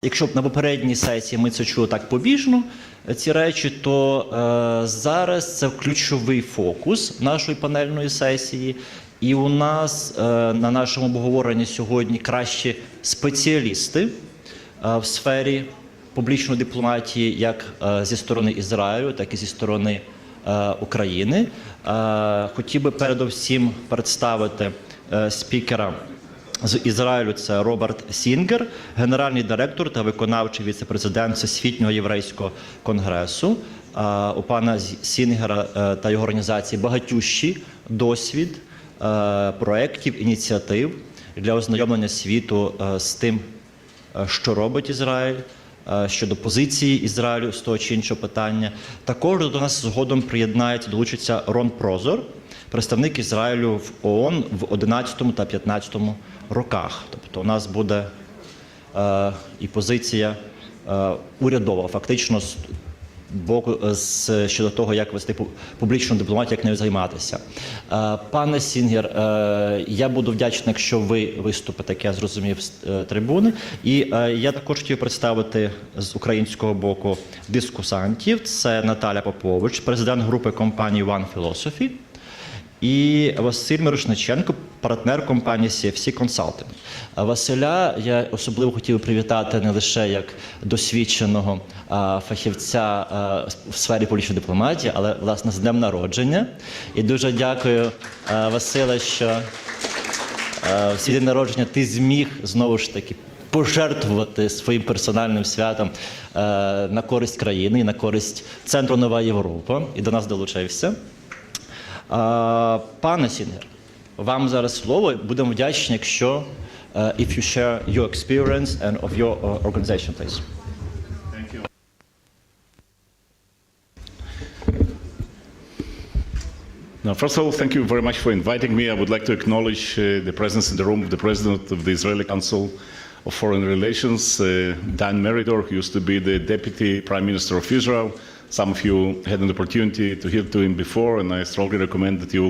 Якщо на попередній сесії ми це чули так побіжно, ці речі, то зараз це ключовий фокус нашої панельної сесії. І у нас на нашому обговоренні сьогодні кращі спеціалісти в сфері публічної дипломатії, як зі сторони Ізраїлю, так і зі сторони України. Хотів би передусім представити спікера з Ізраїлю. Це Роберт Сінгер, генеральний директор та виконавчий віце-президент Всесвітнього єврейського конгресу. У пана Сінгера та його організації багатющий досвід проєктів, ініціатив для ознайомлення світу з тим, що робить Ізраїль, щодо позиції Ізраїлю з того чи іншого питання. Також до нас згодом приєднається, долучиться Рон Прозор, представник Ізраїлю в ООН в 11 та 15 роках. Тобто у нас буде і позиція урядова, фактично, з боку щодо того, як вести публічну дипломатію, як нею займатися. Пане Сінгер, я буду вдячний, якщо ви виступите, як я зрозумів, з трибуни. І я також хотів представити з українського боку дискусантів. Це Наталія Попович, президент групи компанії One Philosophy, і Василь Мирошниченко, партнер компанії CFC Consulting. Василя я особливо хотів привітати не лише як досвідченого фахівця в сфері публічної дипломатії, але, власне, з днем народження. І дуже дякую, Василе, що в свій день народження ти зміг, знову ж таки, пожертвувати своїм персональним святом на користь країни і на користь Центру Нова Європа. І до нас долучився. Пане Сінгер, вам зараз слово. Будемо вдячні, якщо if you share your experience and of your organization, please. Thank you. Now, first of all, thank you very much for inviting me. I would like to acknowledge the presence in the room of the President of the Israeli Council of Foreign Relations, Dan Meridor, who used to be the Deputy Prime Minister of Israel. Some of you had an opportunity to hear to him before, and I strongly recommend that you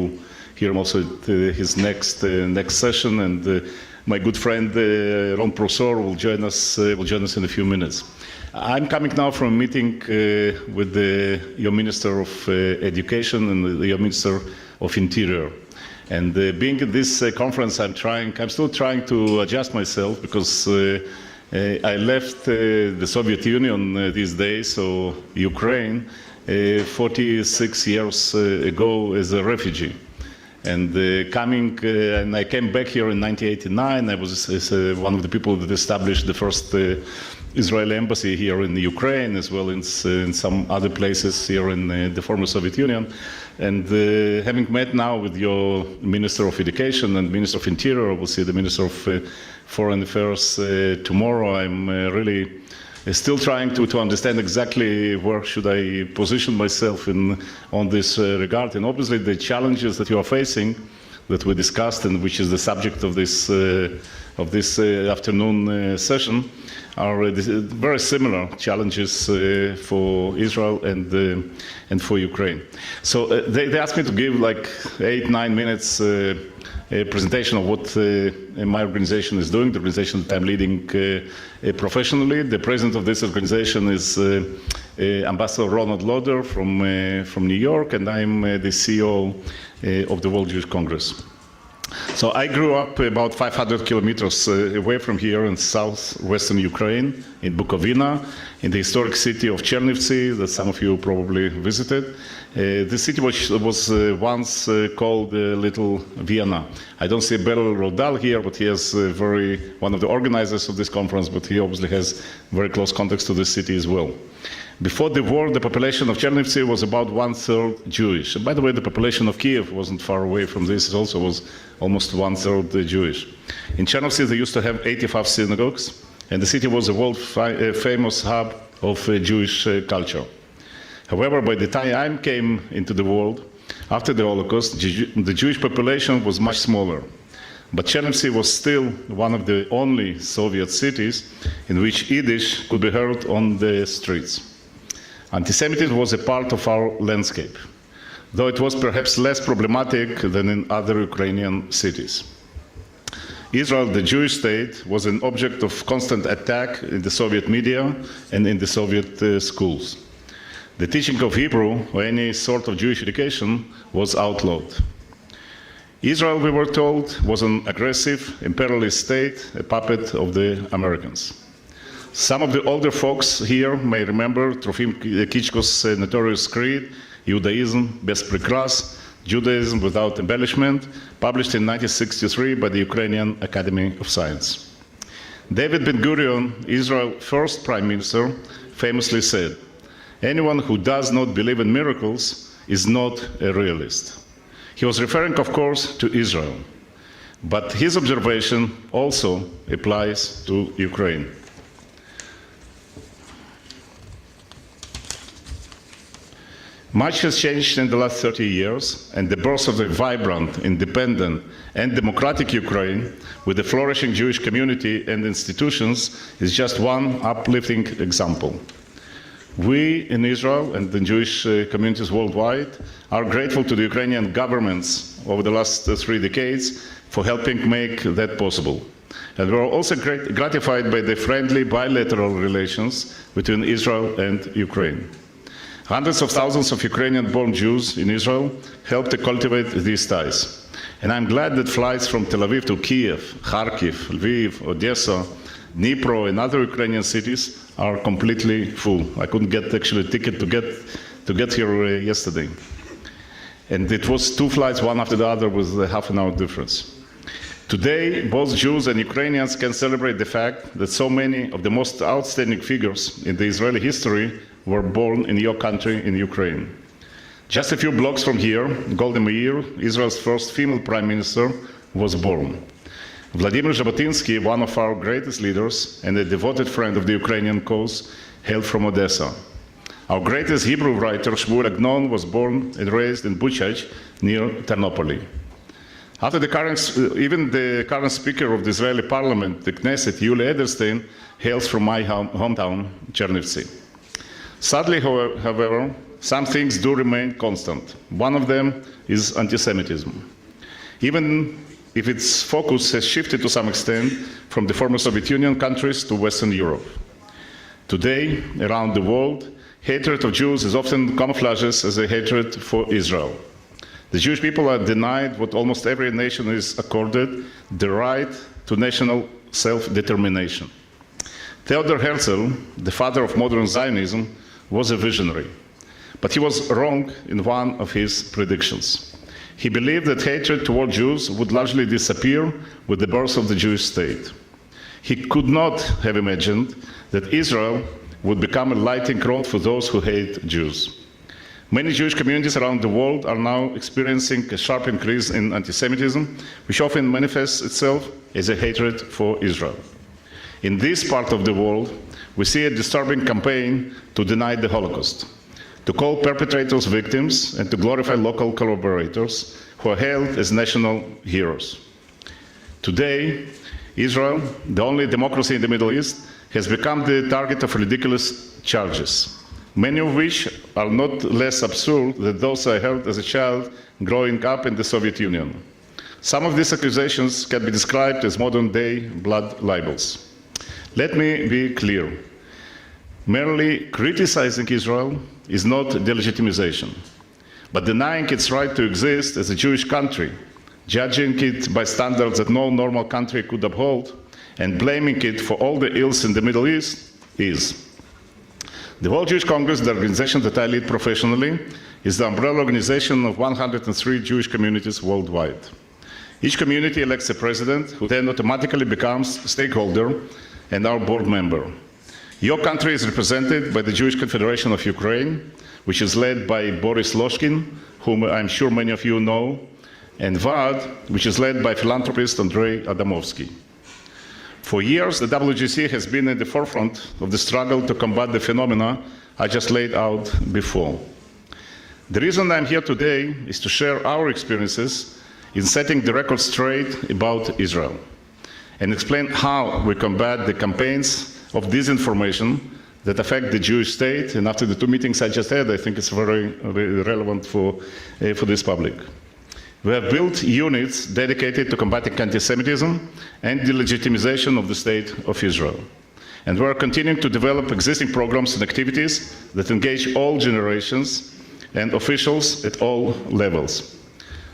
hear him also at his next session. And my good friend Ron Prozor will join us in a few minutes. I'm coming now from a meeting with your Minister of Education and your Minister of Interior. And being at this conference, I'm still trying to adjust myself because I left the Soviet Union these days, so Ukraine, 46 years ago as a refugee. And and I came back here in 1989. I was one of the people that established the first Israeli embassy here in Ukraine, as well as in some other places here in the former Soviet Union. And having met now with your Minister of Education and Minister of Interior, I will see the Minister of Foreign Affairs tomorrow. I'm really still trying to understand exactly where should I position myself on this regard. And obviously the challenges that you are facing, that we discussed and which is the subject of this afternoon session, are very similar challenges for Israel and for Ukraine. So they asked me to give like 8-9 minutes a presentation of what my organization is doing, the organization that I'm leading professionally. The president of this organization is Ambassador Ronald Lauder from New York, and I'm the CEO of the World Jewish Congress. So I grew up about 500 kilometers away from here in southwestern Ukraine, in Bukovina, in the historic city of Chernivtsi that some of you probably visited. This city was once called Little Vienna. I don't see Beryl Rodal here, but he is one of the organizers of this conference, but he obviously has very close contacts to the city as well. Before the war, the population of Chernivtsi was about 1/3 Jewish. And by the way, the population of Kiev wasn't far away from this. It also was almost 1/3 Jewish. In Chernivtsi, they used to have 85 synagogues, and the city was a world-famous hub of Jewish culture. However, by the time I came into the world, after the Holocaust, the Jewish population was much smaller. But Chernivtsi was still one of the only Soviet cities in which Yiddish could be heard on the streets. Anti-Semitism was a part of our landscape, though it was perhaps less problematic than in other Ukrainian cities. Israel, the Jewish state, was an object of constant attack in the Soviet media and in the Soviet schools. The teaching of Hebrew or any sort of Jewish education was outlawed. Israel, we were told, was an aggressive, imperialist state, a puppet of the Americans. Some of the older folks here may remember Trofim Kichko's notorious creed, Judaism без прикрас, Judaism without embellishment, published in 1963 by the Ukrainian Academy of Science. David Ben-Gurion, Israel's first prime minister, famously said, "Anyone who does not believe in miracles is not a realist." He was referring, of course, to Israel, but his observation also applies to Ukraine. Much has changed in the last 30 years, and the birth of a vibrant, independent, and democratic Ukraine with a flourishing Jewish community and institutions is just one uplifting example. We in Israel and the Jewish communities worldwide are grateful to the Ukrainian governments over the last 3 decades for helping make that possible. And we're also gratified by the friendly bilateral relations between Israel and Ukraine. Hundreds of thousands of Ukrainian-born Jews in Israel helped to cultivate these ties. And I'm glad that flights from Tel Aviv to Kiev, Kharkiv, Lviv, Odessa, Dnipro, and other Ukrainian cities are completely full. I couldn't get actually a ticket to get here yesterday. And it was 2 flights, one after the other, with a half an hour difference. Today, both Jews and Ukrainians can celebrate the fact that so many of the most outstanding figures in the Israeli history were born in your country, in Ukraine. Just a few blocks from here, Golda Meir, Israel's first female prime minister, was born. Vladimir Zhabotinsky, one of our greatest leaders and a devoted friend of the Ukrainian cause, hailed from Odessa. Our greatest Hebrew writer, Shmuel Agnon, was born and raised in Buchach, near Ternopoli. Even the current speaker of the Israeli parliament, the Knesset, Yuli Edelstein, hails from my hometown, Chernivtsi. Sadly, however, some things do remain constant. One of them is anti-Semitism. Even if its focus has shifted to some extent from the former Soviet Union countries to Western Europe. Today, around the world, hatred of Jews is often camouflages as a hatred for Israel. The Jewish people are denied what almost every nation is accorded, the right to national self-determination. Theodor Herzl, the father of modern Zionism, was a visionary, but he was wrong in one of his predictions. He believed that hatred toward Jews would largely disappear with the birth of the Jewish state. He could not have imagined that Israel would become a lightning rod for those who hate Jews. Many Jewish communities around the world are now experiencing a sharp increase in anti-Semitism, which often manifests itself as a hatred for Israel. In this part of the world, we see a disturbing campaign to deny the Holocaust, to call perpetrators victims, and to glorify local collaborators who are hailed as national heroes. Today, Israel, the only democracy in the Middle East, has become the target of ridiculous charges, many of which are not less absurd than those I heard as a child growing up in the Soviet Union. Some of these accusations can be described as modern-day blood libels. Let me be clear. Merely criticizing Israel is not delegitimization, but denying its right to exist as a Jewish country, judging it by standards that no normal country could uphold, and blaming it for all the ills in the Middle East is. The World Jewish Congress, the organization that I lead professionally, is the umbrella organization of 103 Jewish communities worldwide. Each community elects a president, who then automatically becomes a stakeholder and our board member. Your country is represented by the Jewish Confederation of Ukraine, which is led by Boris Loshkin, whom I'm sure many of you know, and VAD, which is led by philanthropist Andrei Adamovsky. For years, the WGC has been at the forefront of the struggle to combat the phenomena I just laid out before. The reason I'm here today is to share our experiences in setting the record straight about Israel and explain how we combat the campaigns of disinformation that affect the Jewish state. And after the 2 meetings I just had, I think it's very relevant for this public. We have built units dedicated to combating anti-Semitism and the legitimization of the State of Israel. And we are continuing to develop existing programs and activities that engage all generations and officials at all levels.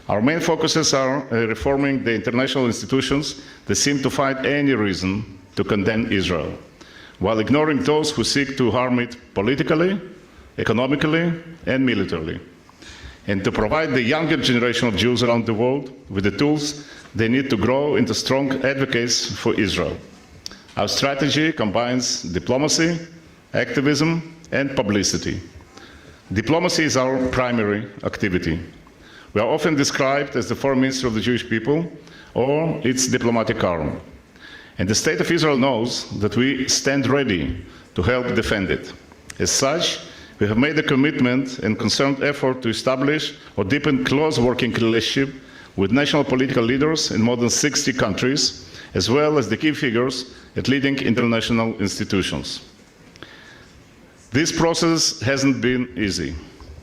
Our main focuses are reforming the international institutions that seem to find any reason to condemn Israel, while ignoring those who seek to harm it politically, economically, and militarily, and to provide the younger generation of Jews around the world with the tools they need to grow into strong advocates for Israel. Our strategy combines diplomacy, activism, and publicity. Diplomacy is our primary activity. We are often described as the foreign minister of the Jewish people or its diplomatic arm. And the State of Israel knows that we stand ready to help defend it. As such, we have made a commitment and concerned effort to establish or deepen close working relationship with national political leaders in more than 60 countries, as well as the key figures at leading international institutions. This process hasn't been easy.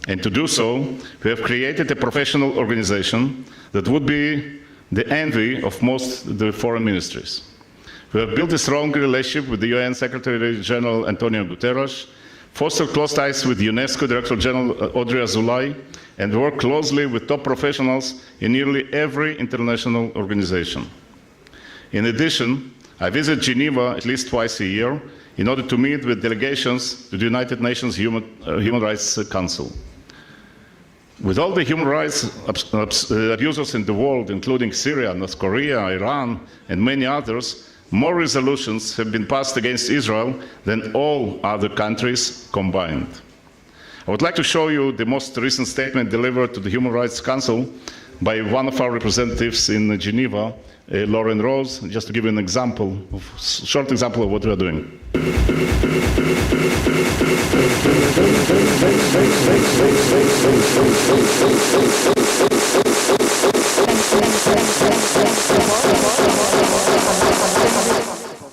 And to do so, we have created a professional organization that would be the envy of most of the foreign ministries. We have built a strong relationship with the UN Secretary General Antonio Guterres, fostered close ties with UNESCO Director General Audrey Azoulay, and work closely with top professionals in nearly every international organization. In addition, I visit Geneva at least twice a year in order to meet with delegations to the United Nations Human Rights Council. With all the human rights abusers in the world, including Syria, North Korea, Iran, and many others, more resolutions have been passed against Israel than all other countries combined. I would like to show you the most recent statement delivered to the Human Rights Council by one of our representatives in Geneva, Lauren Rose, just to give you an example, short example of what we are doing.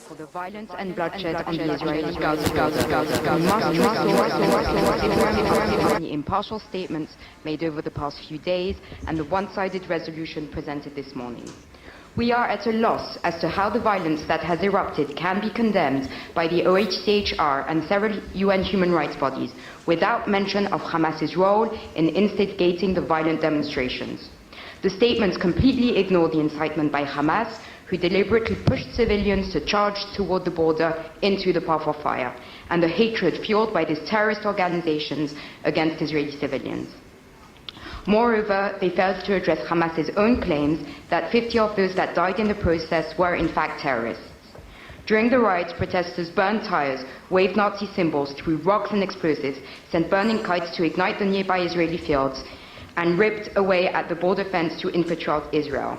For the violence and bloodshed on the Israeli Gaza. The impartial statements made over the past few days and the one-sided resolution presented this morning. We are at a loss as to how the violence that has erupted can be condemned by the OHCHR and several UN human rights bodies without mention of Hamas's role in instigating the violent demonstrations. The statements completely ignore the incitement by Hamas, who deliberately pushed civilians to charge toward the border into the path of fire, and the hatred fueled by these terrorist organizations against Israeli civilians. Moreover, they failed to address Hamas's own claims that 50 of those that died in the process were in fact terrorists. During the riots, protesters burned tires, waved Nazi symbols, threw rocks and explosives, sent burning kites to ignite the nearby Israeli fields, and ripped away at the border fence to infiltrate Israel.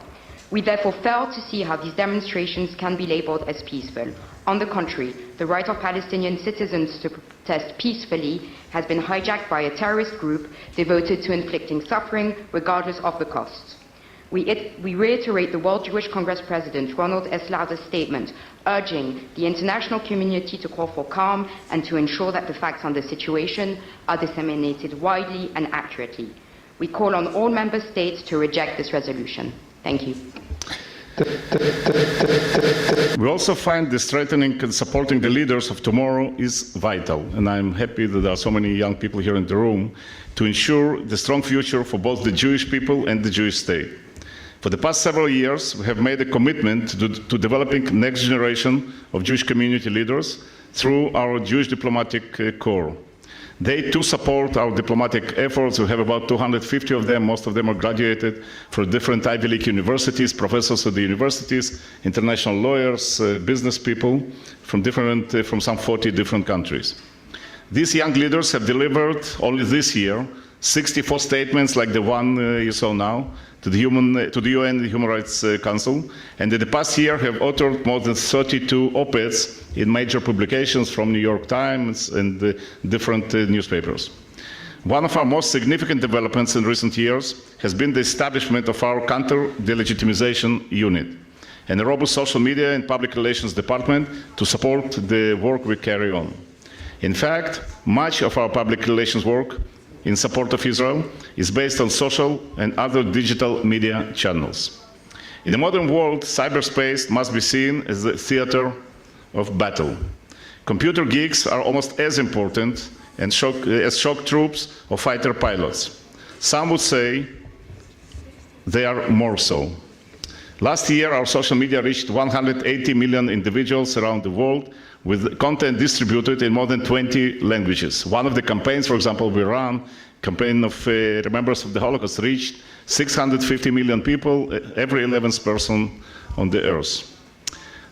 We therefore fail to see how these demonstrations can be labeled as peaceful. On the contrary, the right of Palestinian citizens to protest peacefully has been hijacked by a terrorist group devoted to inflicting suffering regardless of the costs. We reiterate the World Jewish Congress President Ronald S. Lauder's statement urging the international community to call for calm and to ensure that the facts on the situation are disseminated widely and accurately. We call on all member states to reject this resolution. Thank you. We also find the strengthening and supporting the leaders of tomorrow is vital, and I'm happy that there are so many young people here in the room to ensure the strong future for both the Jewish people and the Jewish state. For the past several years, we have made a commitment to developing next generation of Jewish community leaders through our Jewish diplomatic corps. They too support our diplomatic efforts. We have about 250 of them. Most of them are graduated from different Ivy League universities, professors at the universities, international lawyers, business people from some 40 different countries. These young leaders have delivered only this year 64 statements like the one you saw now to the UN Human Rights Council, and in the past year have authored more than 32 op-eds in major publications from New York Times and different newspapers. One of our most significant developments in recent years has been the establishment of our counter-delegitimization unit and a robust social media and public relations department to support the work we carry on. In fact, much of our public relations work in support of Israel is based on social and other digital media channels. In the modern world, cyberspace must be seen as the theater of battle. Computer geeks are almost as important as shock troops or fighter pilots. Some would say they are more so. Last year, our social media reached 180 million individuals around the world with content distributed in more than 20 languages. One of the campaigns, for example, we ran, campaign of Remembrance of the Holocaust, reached 650 million people, every 11th person on the earth.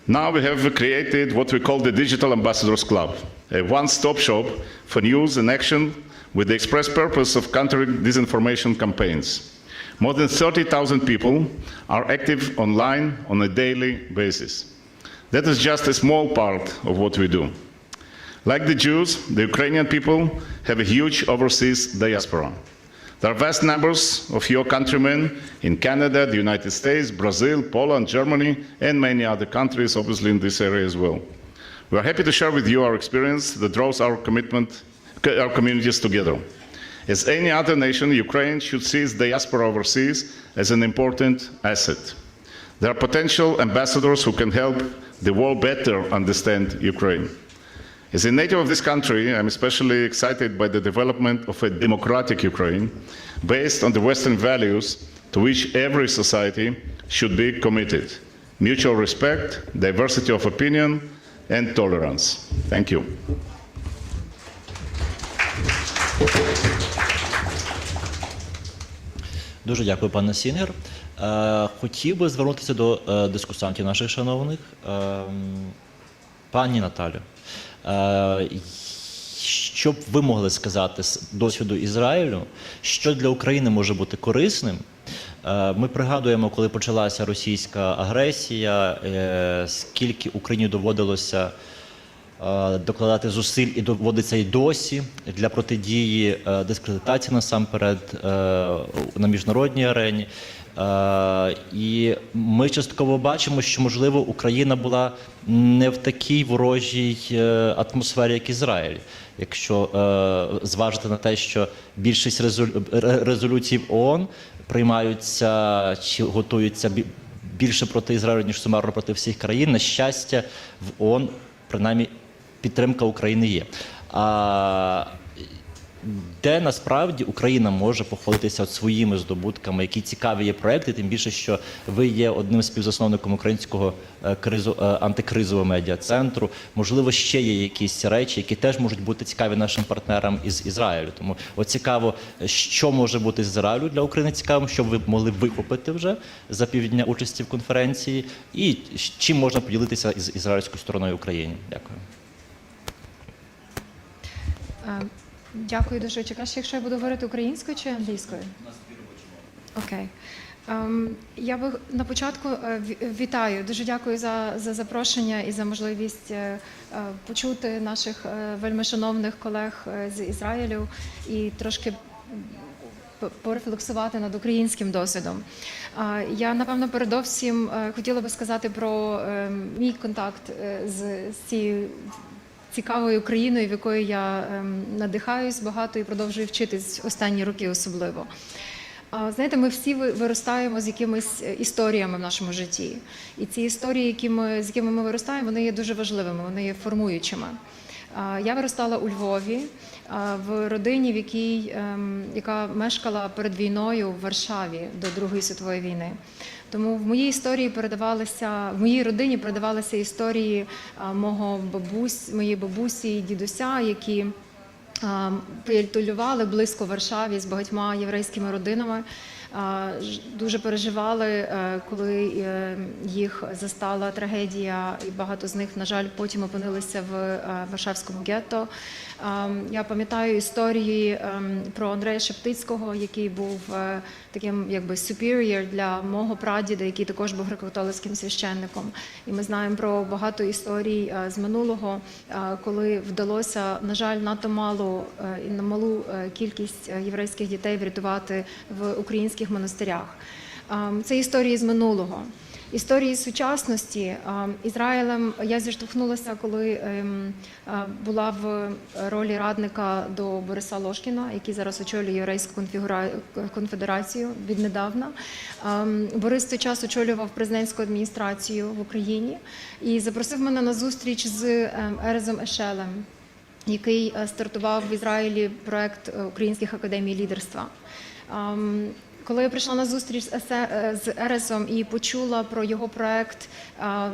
Now we have created what we call the Digital Ambassadors Club, a one-stop shop for news and action with the express purpose of countering disinformation campaigns. More than 30,000 people are active online on a daily basis. That is just a small part of what we do. Like the Jews, the Ukrainian people have a huge overseas diaspora. There are vast numbers of your countrymen in Canada, the United States, Brazil, Poland, Germany, and many other countries, obviously in this area as well. We are happy to share with you our experience that draws our communities together. As any other nation, Ukraine should see its diaspora overseas as an important asset. There are potential ambassadors who can help the world better understand Ukraine. As a native of this country, I'm especially excited by the development of a democratic Ukraine based on the Western values to which every society should be committed: mutual respect, diversity of opinion, and tolerance. Thank you. Дуже дякую, пане Сінгер. Хотів би звернутися до дискусантів наших шановних. Пані Наталю, що б ви могли сказати з досвіду Ізраїлю, що для України може бути корисним? Ми пригадуємо, коли почалася російська агресія, скільки Україні доводилося докладати зусиль і доводиться і досі для протидії дискредитації насамперед на міжнародній арені. І ми частково бачимо, що, можливо, Україна була не в такій ворожій атмосфері, як Ізраїль. Якщо зважити на те, що більшість резолюцій ООН приймаються чи готуються більше проти Ізраїлю, ніж сумарно проти всіх країн, на щастя, в ООН, принаймні, підтримка України є. Де насправді Україна може похвалитися своїми здобутками, які цікаві є проекти, тим більше, що ви є одним з співзасновником Українського антикризового медіа-центру. Можливо, ще є якісь речі, які теж можуть бути цікаві нашим партнерам із Ізраїлю. Тому от цікаво, що може бути з Ізраїлю для України цікавим, що ви могли вихопити вже за півдня участі в конференції, і чим можна поділитися із ізраїльською стороною України. Дякую. Дякую дуже. Чи краще, якщо я буду говорити українською чи англійською? Окей. Я би на початку вітаю. Дуже дякую за запрошення і за можливість почути наших вельмишановних колег з Ізраїлю і трошки порефлексувати над українським досвідом. Я, напевно, передовсім хотіла би сказати про мій контакт з цією цікавою країною, в якої я надихаюсь багато і продовжую вчитись останні роки особливо. Знаєте, ми всі виростаємо з якимись історіями в нашому житті. І ці історії, з якими ми виростаємо, вони є дуже важливими, вони є формуючими. Я виростала у Львові, в родині, яка мешкала перед війною в Варшаві до Другої світової війни. Тому в моїй родині передавалися історії моєї бабусі і дідуся, які приятелювали близько Варшаві з багатьма єврейськими родинами. Дуже переживали, коли їх застала трагедія, і багато з них, на жаль, потім опинилися в Варшавському гетто. Я пам'ятаю історії про Андрея Шептицького, який був таким якби superior для мого прадіда, який також був греко-католицьким священником. І ми знаємо про багато історій з минулого, коли вдалося, на жаль, надто малу кількість єврейських дітей врятувати в українських монастирях. Це історії з минулого. історії сучасності. Ізраїлем я зіштовхнулася, коли була в ролі радника до Бориса Лошкіна, який зараз очолює Єврейську конфедерацію віднедавна. Борис в той час очолював президентську адміністрацію в Україні і запросив мене на зустріч з Ерезом Ешелем, який стартував в Ізраїлі проект Українських академій лідерства. Коли я прийшла на зустріч з Ересом і почула про його проект,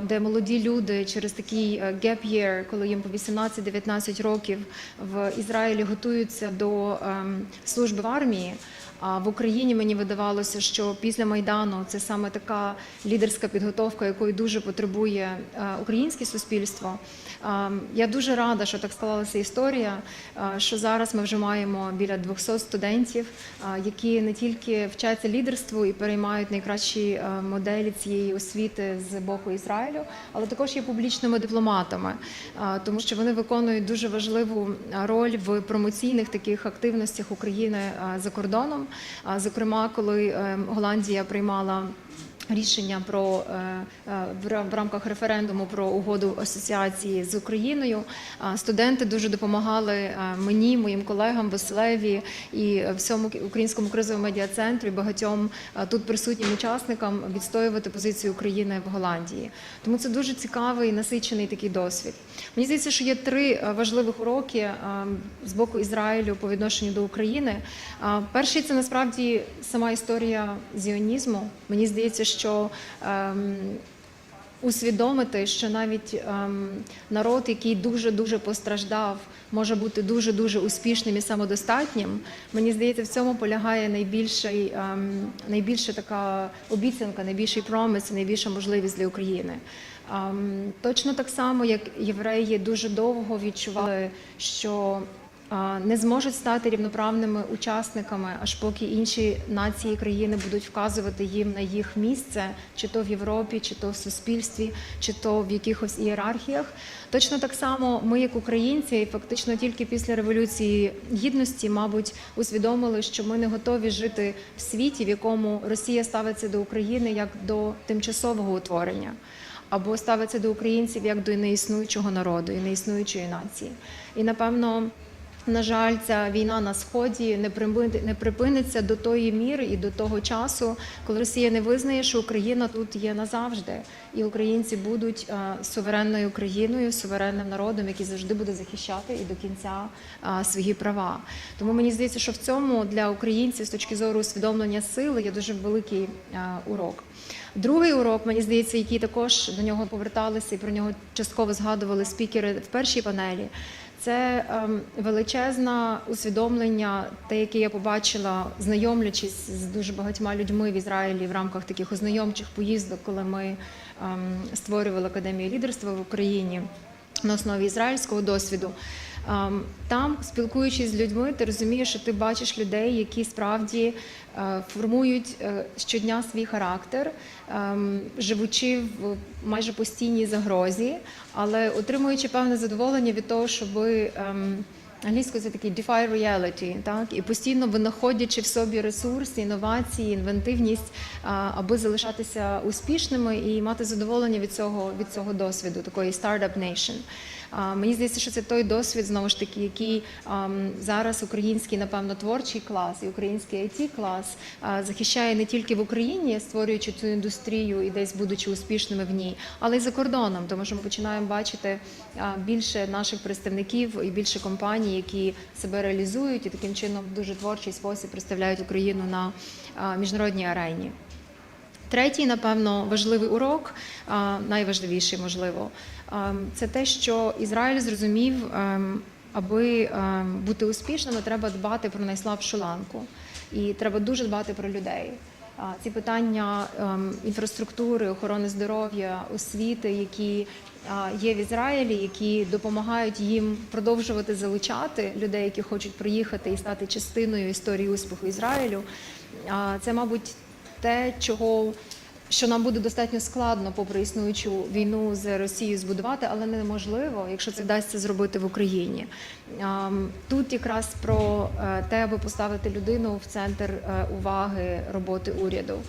де молоді люди через такий gap year, коли їм по 18-19 років в Ізраїлі готуються до служби в армії, а в Україні мені видавалося, що після Майдану це саме така лідерська підготовка, якої дуже потребує українське суспільство. Я дуже рада, що так склалася історія, що зараз ми вже маємо біля 200 студентів, які не тільки вчаться лідерству і переймають найкращі моделі цієї освіти з боку Ізраїлю, але також є публічними дипломатами, тому що вони виконують дуже важливу роль в промоційних таких активностях України за кордоном. Зокрема, коли Голландія приймала рішення в рамках референдуму про угоду асоціації з Україною, студенти дуже допомагали мені, моїм колегам, Василеві і всьому Українському кризовому медіа-центру і багатьом тут присутнім учасникам відстоювати позицію України в Голландії. Тому це дуже цікавий, насичений такий досвід. Мені здається, що є 3 важливих уроки з боку Ізраїлю по відношенню до України. Перший – це насправді сама історія зіонізму. Мені здається, що усвідомити, що навіть народ, який дуже-дуже постраждав, може бути дуже-дуже успішним і самодостатнім, мені здається, в цьому полягає найбільша така обіцянка, найбільший промис, найбільша можливість для України. Точно так само, як євреї дуже довго відчували, що не зможуть стати рівноправними учасниками, аж поки інші нації і країни будуть вказувати їм на їх місце, чи то в Європі, чи то в суспільстві, чи то в якихось ієрархіях. Точно так само ми, як українці, фактично тільки після Революції Гідності, мабуть, усвідомили, що ми не готові жити в світі, в якому Росія ставиться до України як до тимчасового утворення, або ставиться до українців як до неіснуючого народу і неіснуючої нації. І, напевно, на жаль, ця війна на Сході не припиниться до тої міри і до того часу, коли Росія не визнає, що Україна тут є назавжди. І українці будуть суверенною країною, суверенним народом, який завжди буде захищати і до кінця свої права. Тому мені здається, що в цьому для українців з точки зору усвідомлення сили є дуже великий урок. Другий урок, мені здається, який також до нього поверталися і про нього частково згадували спікери в першій панелі, це величезне усвідомлення, те, яке я побачила, знайомлячись з дуже багатьма людьми в Ізраїлі в рамках таких ознайомчих поїздок, коли ми створювали Академію лідерства в Україні на основі ізраїльського досвіду. Там, спілкуючись з людьми, ти розумієш, що ти бачиш людей, які справді формують щодня свій характер, живучи в майже постійній загрозі, але отримуючи певне задоволення від того, щоб англійською це такий defy reality, так? І постійно винаходячи в собі ресурси, інновації, інвентивність, аби залишатися успішними і мати задоволення від цього досвіду, такої startup nation. Мені здається, що це той досвід, знову ж таки, який зараз український, напевно, творчий клас і український IT-клас захищає не тільки в Україні, створюючи цю індустрію і десь будучи успішними в ній, але й за кордоном, тому що ми починаємо бачити більше наших представників і більше компаній, які себе реалізують і таким чином в дуже творчий спосіб представляють Україну на міжнародній арені. Третій, напевно, важливий урок, найважливіший, можливо, це те, що Ізраїль зрозумів, аби бути успішними, треба дбати про найслабшу ланку. І треба дуже дбати про людей. Ці питання інфраструктури, охорони здоров'я, освіти, які є в Ізраїлі, які допомагають їм продовжувати залучати людей, які хочуть приїхати і стати частиною історії успіху Ізраїлю. Це, мабуть, те, що нам буде достатньо складно, попри існуючу війну з Росією, збудувати, але неможливо, якщо це вдасться зробити в Україні. Тут якраз про те, аби поставити людину в центр уваги роботи уряду.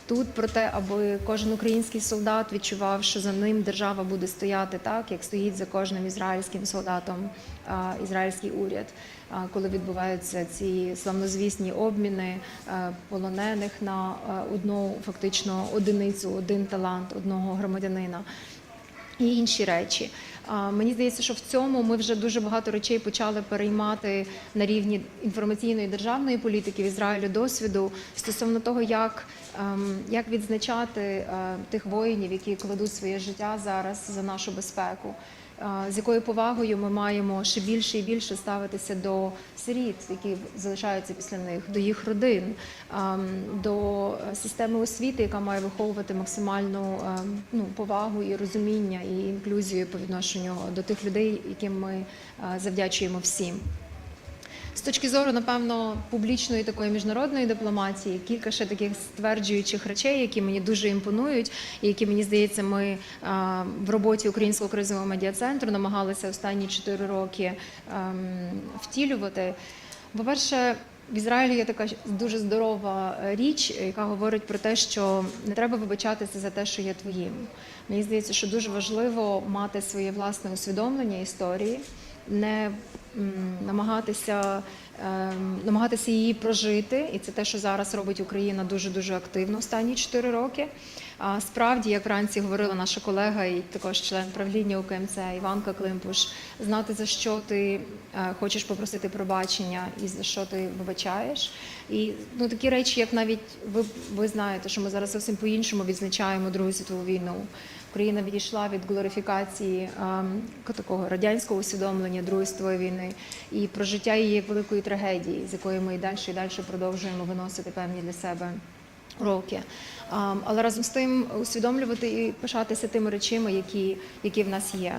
тут про те, аби кожен український солдат відчував, що за ним держава буде стояти так, як стоїть за кожним ізраїльським солдатом ізраїльський уряд, коли відбуваються ці славнозвісні обміни полонених на одну фактично одиницю, один талант одного громадянина і інші речі. Мені здається, що в цьому ми вже дуже багато речей почали переймати на рівні інформаційної державної політики в Ізраїлю, досвіду стосовно того, як відзначати тих воїнів, які кладуть своє життя зараз за нашу безпеку. З якою повагою ми маємо ще більше і більше ставитися до сиріт, які залишаються після них, до їх родин, до системи освіти, яка має виховувати максимальну повагу і розуміння, і інклюзію по відношенню до тих людей, яким ми завдячуємо всім. З точки зору, напевно, публічної такої міжнародної дипломатії, кілька ще таких стверджуючих речей, які мені дуже імпонують, і які, мені здається, ми в роботі Українського кризового медіа-центру намагалися останні 4 роки втілювати. По-перше, в Ізраїлі є така дуже здорова річ, яка говорить про те, що не треба вибачатися за те, що є твоїм. Мені здається, що дуже важливо мати своє власне усвідомлення історії, не намагатися її прожити, і це те, що зараз робить Україна дуже-дуже активно останні 4 роки. Справді, як вранці говорила наша колега і також член правління УКМЦ Іванка Климпуш, знати, за що ти хочеш попросити пробачення і за що ти вибачаєш. І такі речі, як навіть ви знаєте, що ми зараз зовсім по-іншому відзначаємо Другу світову війну. Україна відійшла від глорифікації такого радянського усвідомлення Другої світової війни і про життя її як великої трагедії, з якої ми і далі продовжуємо виносити певні для себе уроки. Але разом з тим усвідомлювати і пишатися тими речами, які в нас є.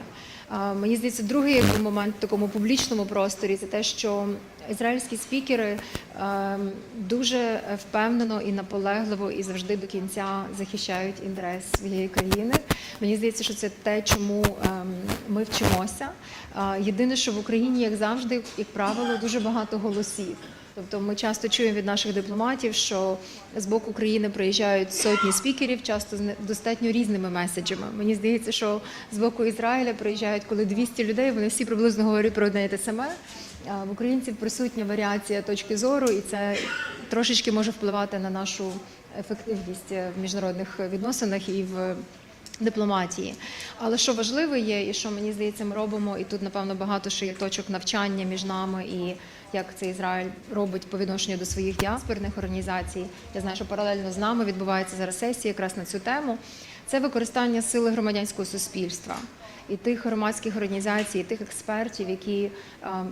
Мені здається, другий момент в такому публічному просторі – це те, що ізраїльські спікери дуже впевнено і наполегливо і завжди до кінця захищають інтерес своєї країни. Мені здається, що це те, чому ми вчимося. Єдине, що в Україні, як завжди, як правило, дуже багато голосів. Тобто ми часто чуємо від наших дипломатів, що з боку України приїжджають сотні спікерів, часто з достатньо різними меседжами. Мені здається, що з боку Ізраїля приїжджають, коли 200 людей, вони всі приблизно говорять про одне і те саме. В українців присутня варіація точки зору, і це трошечки може впливати на нашу ефективність в міжнародних відносинах і в дипломатії. Але що важливо є, і що, мені здається, ми робимо, і тут, напевно, багато ще є точок навчання між нами, і як це Ізраїль робить по відношенню до своїх діаспорних організацій. Я знаю, що паралельно з нами відбувається зараз сесія якраз на цю тему. Це використання сили громадянського суспільства і тих громадських організацій, і тих експертів, які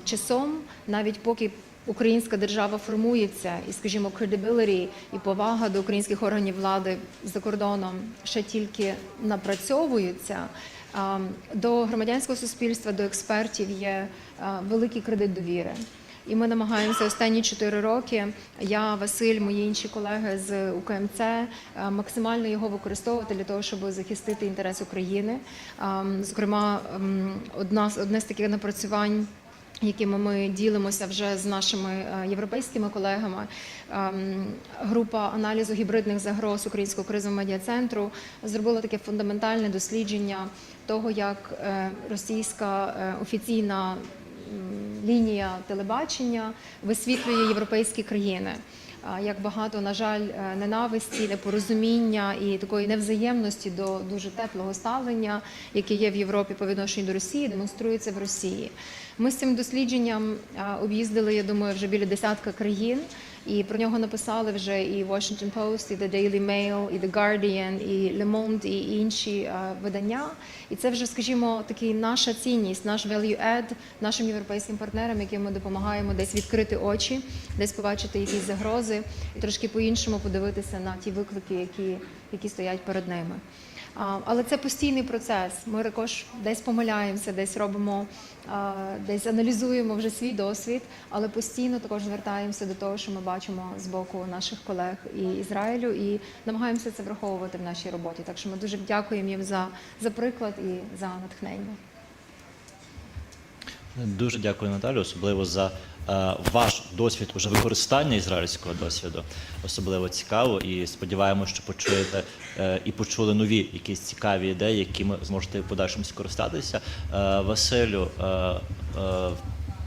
часом, навіть поки українська держава формується, і, скажімо, credibility і повага до українських органів влади за кордоном ще тільки напрацьовуються, до громадянського суспільства, до експертів є великий кредит довіри. І ми намагаємося останні 4 роки, я, Василь, мої інші колеги з УКМЦ, максимально його використовувати для того, щоб захистити інтерес України. Зокрема, одне з таких напрацювань, якими ми ділимося вже з нашими європейськими колегами. Група аналізу гібридних загроз Українського кризового медіа-центру зробила таке фундаментальне дослідження того, як російська офіційна лінія телебачення висвітлює європейські країни. Як багато, на жаль, ненависті, непорозуміння і такої невзаємності до дуже теплого ставлення, яке є в Європі по відношенню до Росії, демонструється в Росії. Ми з цим дослідженням об'їздили, я думаю, вже біля 10 країн, і про нього написали вже і Washington Post, і The Daily Mail, і The Guardian, і Le Monde, і інші видання. І це вже, скажімо, такий наша цінність, наш value add нашим європейським партнерам, яким ми допомагаємо десь відкрити очі, десь побачити якісь загрози і трошки по-іншому подивитися на ті виклики, які стоять перед ними. Але це постійний процес. Ми також десь помиляємося, десь робимо, десь аналізуємо вже свій досвід, але постійно також звертаємося до того, що ми бачимо з боку наших колег і Ізраїлю, і намагаємося це враховувати в нашій роботі. Так що ми дуже дякуємо їм за приклад і за натхнення. Дуже дякую, Наталю, особливо за ваш досвід уже використання ізраїльського досвіду. Особливо цікаво, і сподіваємося, що почуєте і почули нові якісь цікаві ідеї, які ми зможете в подальшому скористатися. Василю,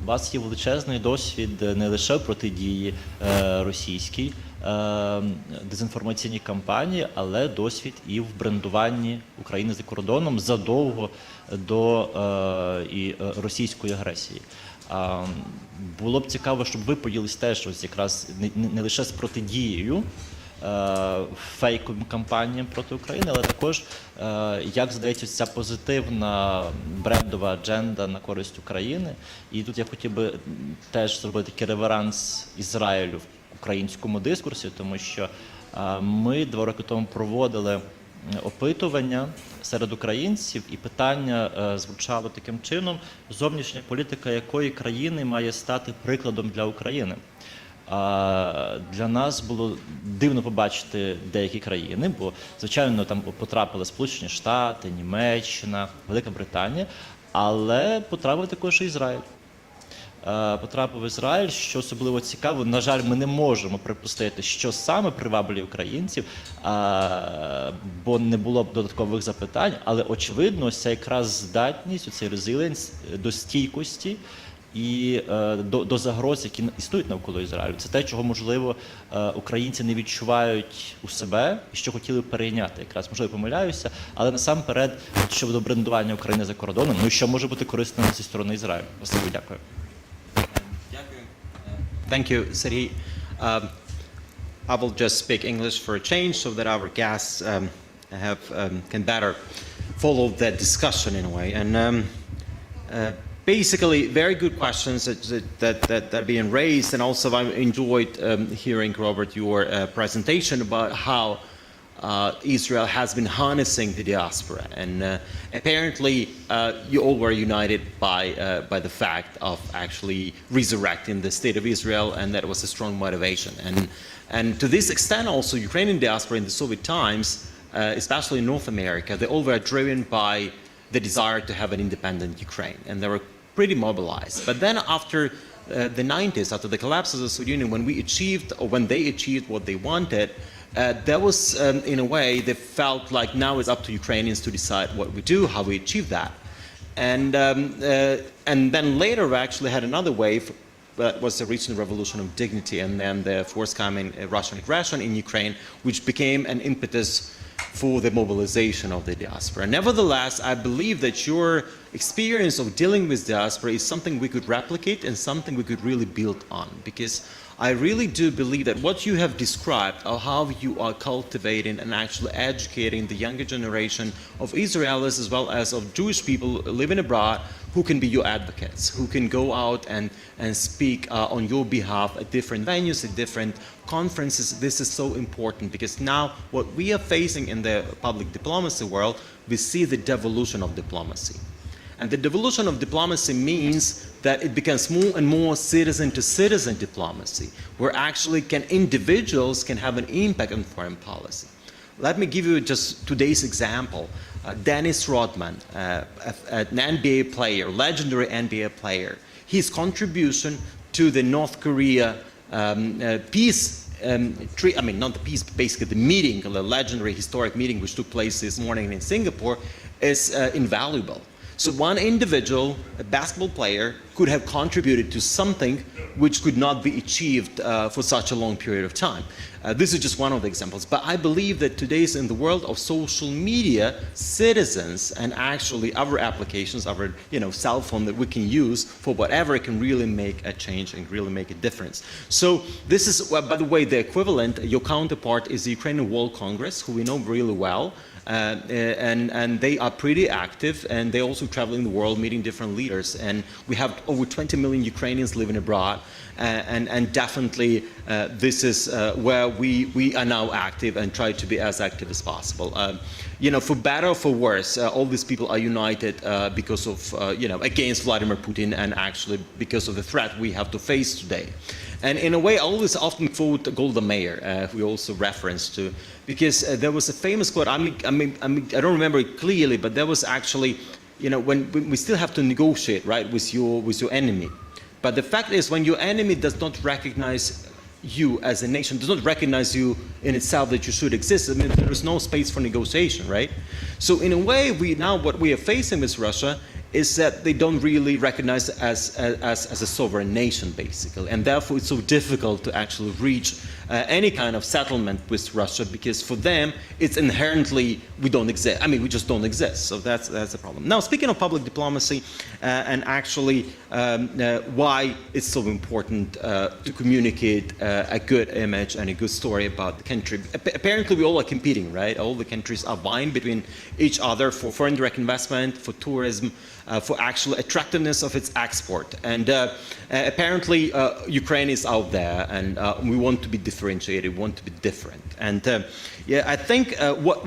у вас є величезний досвід не лише в протидії російській дезінформаційній кампанії, але досвід і в брендуванні України за кордоном задовго до і російської агресії. Було б цікаво, щоб ви поділились теж ось якраз не лише з протидією фейковим кампаніям проти України, але також, як здається, ця позитивна брендова адженда на користь України. І тут я хотів би теж зробити такий реверанс Ізраїлю в українському дискурсі, тому що ми 2 роки тому проводили опитування серед українців, і питання звучало таким чином: зовнішня політика якої країни має стати прикладом для України? Для нас було дивно побачити деякі країни, бо, звичайно, там потрапили Сполучені Штати, Німеччина, Велика Британія, але потрапив також і Ізраїль. Потрапив Ізраїль, що особливо цікаво. На жаль, ми не можемо припустити, що саме приваблює українців, бо не було б додаткових запитань, але очевидно, ось ця якраз здатність, цей резилієнс до стійкості і до загроз, які існують навколо Ізраїлю. Це те, чого, можливо, українці не відчувають у себе і що хотіли б перейняти. Якраз, можливо, помиляюся, але насамперед щодо брендування України за кордоном, ну і що може бути корисним зі сторони Ізраїлю. Василю, дякую. Thank you, Sergey. I will just speak English for a change so that our guests can better follow the discussion in a way. And basically, very good questions that are being raised. And also, I enjoyed hearing, Robert, your presentation about how Israel has been harnessing the diaspora, and apparently you all were united by the fact of actually resurrecting the state of Israel, and that was a strong motivation. And to this extent, also Ukrainian diaspora in the Soviet times, especially in North America, they all were driven by the desire to have an independent Ukraine, and they were pretty mobilized. But then after the 90s, after the collapse of the Soviet Union, when they achieved what they wanted, there was, in a way, they felt like now it's up to Ukrainians to decide what we do, how we achieve that. And then later we actually had another wave that was the recent revolution of dignity, and then the forthcoming Russian aggression in Ukraine, which became an impetus for the mobilization of the diaspora. Nevertheless, I believe that your experience of dealing with diaspora is something we could replicate and something we could really build on, because I really do believe that what you have described of how you are cultivating and actually educating the younger generation of Israelis as well as of Jewish people living abroad who can be your advocates, who can go out and speak on your behalf at different venues, at different conferences. This is so important because now what we are facing in the public diplomacy world, we see the devolution of diplomacy. And the devolution of diplomacy means that it becomes more and more citizen-to-citizen diplomacy, where actually individuals can have an impact on foreign policy. Let me give you just today's example. Dennis Rodman, an NBA player, legendary NBA player, his contribution to the North Korea peace not the peace, but basically the meeting, the legendary historic meeting which took place this morning in Singapore, is invaluable. So one individual, a basketball player, could have contributed to something which could not be achieved for such a long period of time. This is just one of the examples. But I believe that today's in the world of social media, citizens and actually our applications, our cell phone that we can use for whatever can really make a change and really make a difference. So this is, by the way, the equivalent, your counterpart is the Ukrainian World Congress, who we know really well. And they are pretty active, and they also travel in the world meeting different leaders. And we have over 20 million Ukrainians living abroad, and definitely this is where we are now active and try to be as active as possible. For better or for worse, all these people are united because of, against Vladimir Putin, and actually because of the threat we have to face today. And in a way, I always often quote Golda Meir, who we also reference to, because there was a famous quote, I don't remember it clearly, but there was actually, when we still have to negotiate, right, with your enemy. But the fact is, when your enemy does not recognize you as a nation, does not recognize you in itself that you should exist, I mean, there is no space for negotiation, right? So in a way, what we are facing with Russia is that they don't really recognize as a sovereign nation, basically. And therefore, it's so difficult to actually reach any kind of settlement with Russia, because for them, it's inherently, we don't exist. I mean, we just don't exist. So that's the problem. Now, speaking of public diplomacy, and actually why it's so important to communicate a good image and a good story about the country. Apparently, we all are competing, right? All the countries are vying between each other for foreign direct investment, for tourism, for actual attractiveness of its export. And apparently, Ukraine is out there, and we want to be differentiated, we want to be different. And yeah, I think what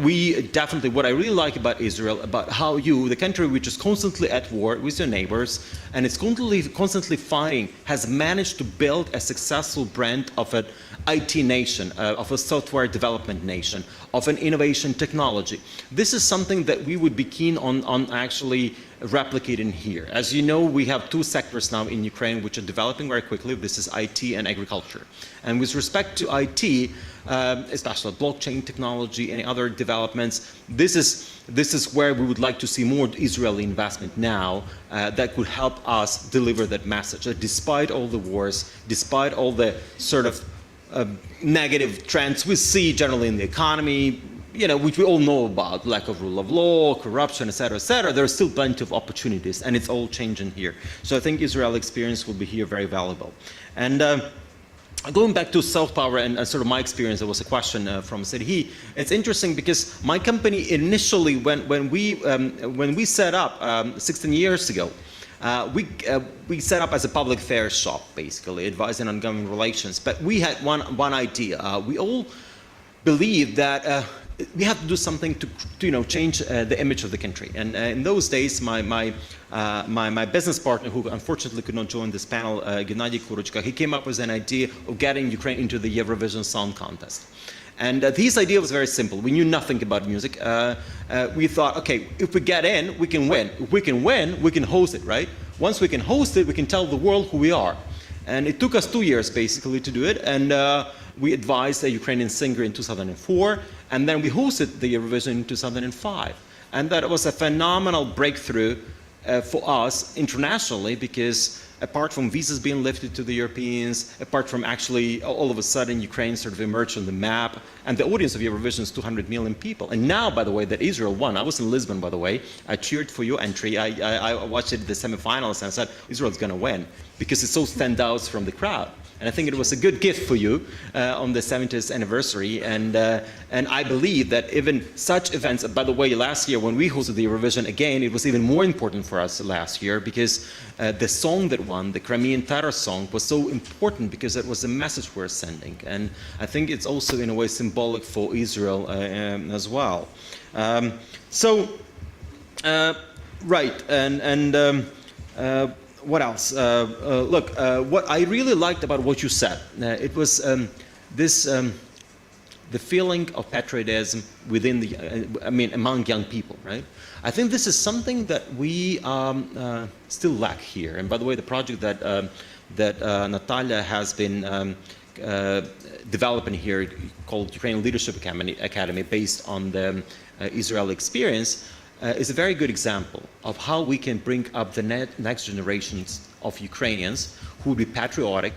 I really like about Israel, about how the country which is constantly at war with your neighbors, and it's constantly fighting, has managed to build a successful brand of an IT nation, of a software development nation, of an innovation technology. This is something that we would be keen on actually replicating here. As you know, we have two sectors now in Ukraine which are developing very quickly. This is IT and agriculture. And with respect to IT, especially blockchain technology and other developments, this is where we would like to see more Israeli investment now that could help us deliver that message. That despite all the wars, despite all the sort of negative trends we see generally in the economy, which we all know about, lack of rule of law, corruption, et cetera, there are still plenty of opportunities, and it's all changing here. So I think Israel experience will be here very valuable. And going back to self-power and sort of my experience, there was a question from Sirhi. It's interesting because my company initially, when we set up 16 years ago, we set up as a public affairs shop, basically, advising on government relations. But we had one idea. We all believed that we have to do something to change the image of the country. And in those days, my business partner, who unfortunately could not join this panel, Gennady Kuruchka, he came up with an idea of getting Ukraine into the Eurovision Song Contest. And his idea was very simple. We knew nothing about music. We thought, okay, if we get in, we can win. If we can win, we can host it, right? Once we can host it, we can tell the world who we are. And it took us 2 years, basically, to do it. And we advised a Ukrainian singer in 2004, and then we hosted the Eurovision in 2005. And that was a phenomenal breakthrough for us internationally, because apart from visas being lifted to the Europeans, apart from actually all of a sudden Ukraine sort of emerged on the map, and the audience of Eurovision is 200 million people. And now, by the way, that Israel won, I was in Lisbon, by the way, I cheered for your entry, I watched it, the semifinals, and I said, Israel's going to win, because it so stands out from the crowd. And I think it was a good gift for you on the 70th anniversary. And I believe that even such events, by the way, last year when we hosted the Eurovision, again, it was even more important for us last year, because the song that won, the Crimean Tatar song, was so important because it was the message we're sending. And I think it's also in a way symbolic for Israel as well. Right, what else? Look, what I really liked about what you said, it was the feeling of patriotism within among young people, right? I think this is something that we still lack here. And by the way, the project that Natalia has been developing here, called Ukrainian Leadership Academy, based on the Israeli experience, is a very good example of how we can bring up the next generations of Ukrainians who would be patriotic,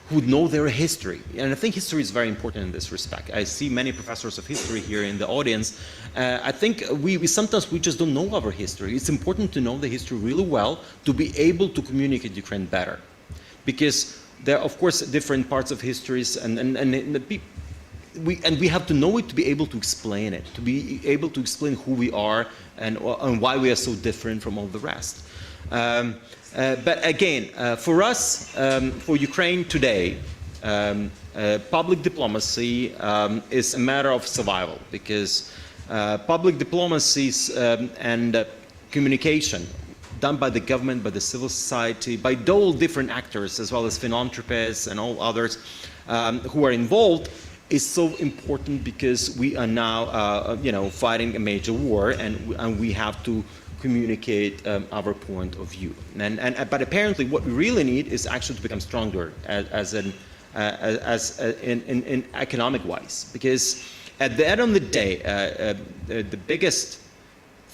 who would know their history. And I think history is very important in this respect. I see many professors of history here in the audience. I think we sometimes just don't know our history. It's important to know the history really well to be able to communicate Ukraine better. Because there are, of course, different parts of histories, and we have to know it to be able to explain it, to be able to explain who we are and why we are so different from all the rest. But again, for us, for Ukraine today, public diplomacy is a matter of survival, because public diplomacies and communication done by the government, by the civil society, by all different actors, as well as philanthropists and all others who are involved, is so important, because we are now, fighting a major war, and we have to communicate our point of view. But apparently what we really need is actually to become stronger in economic-wise. Because at the end of the day, the biggest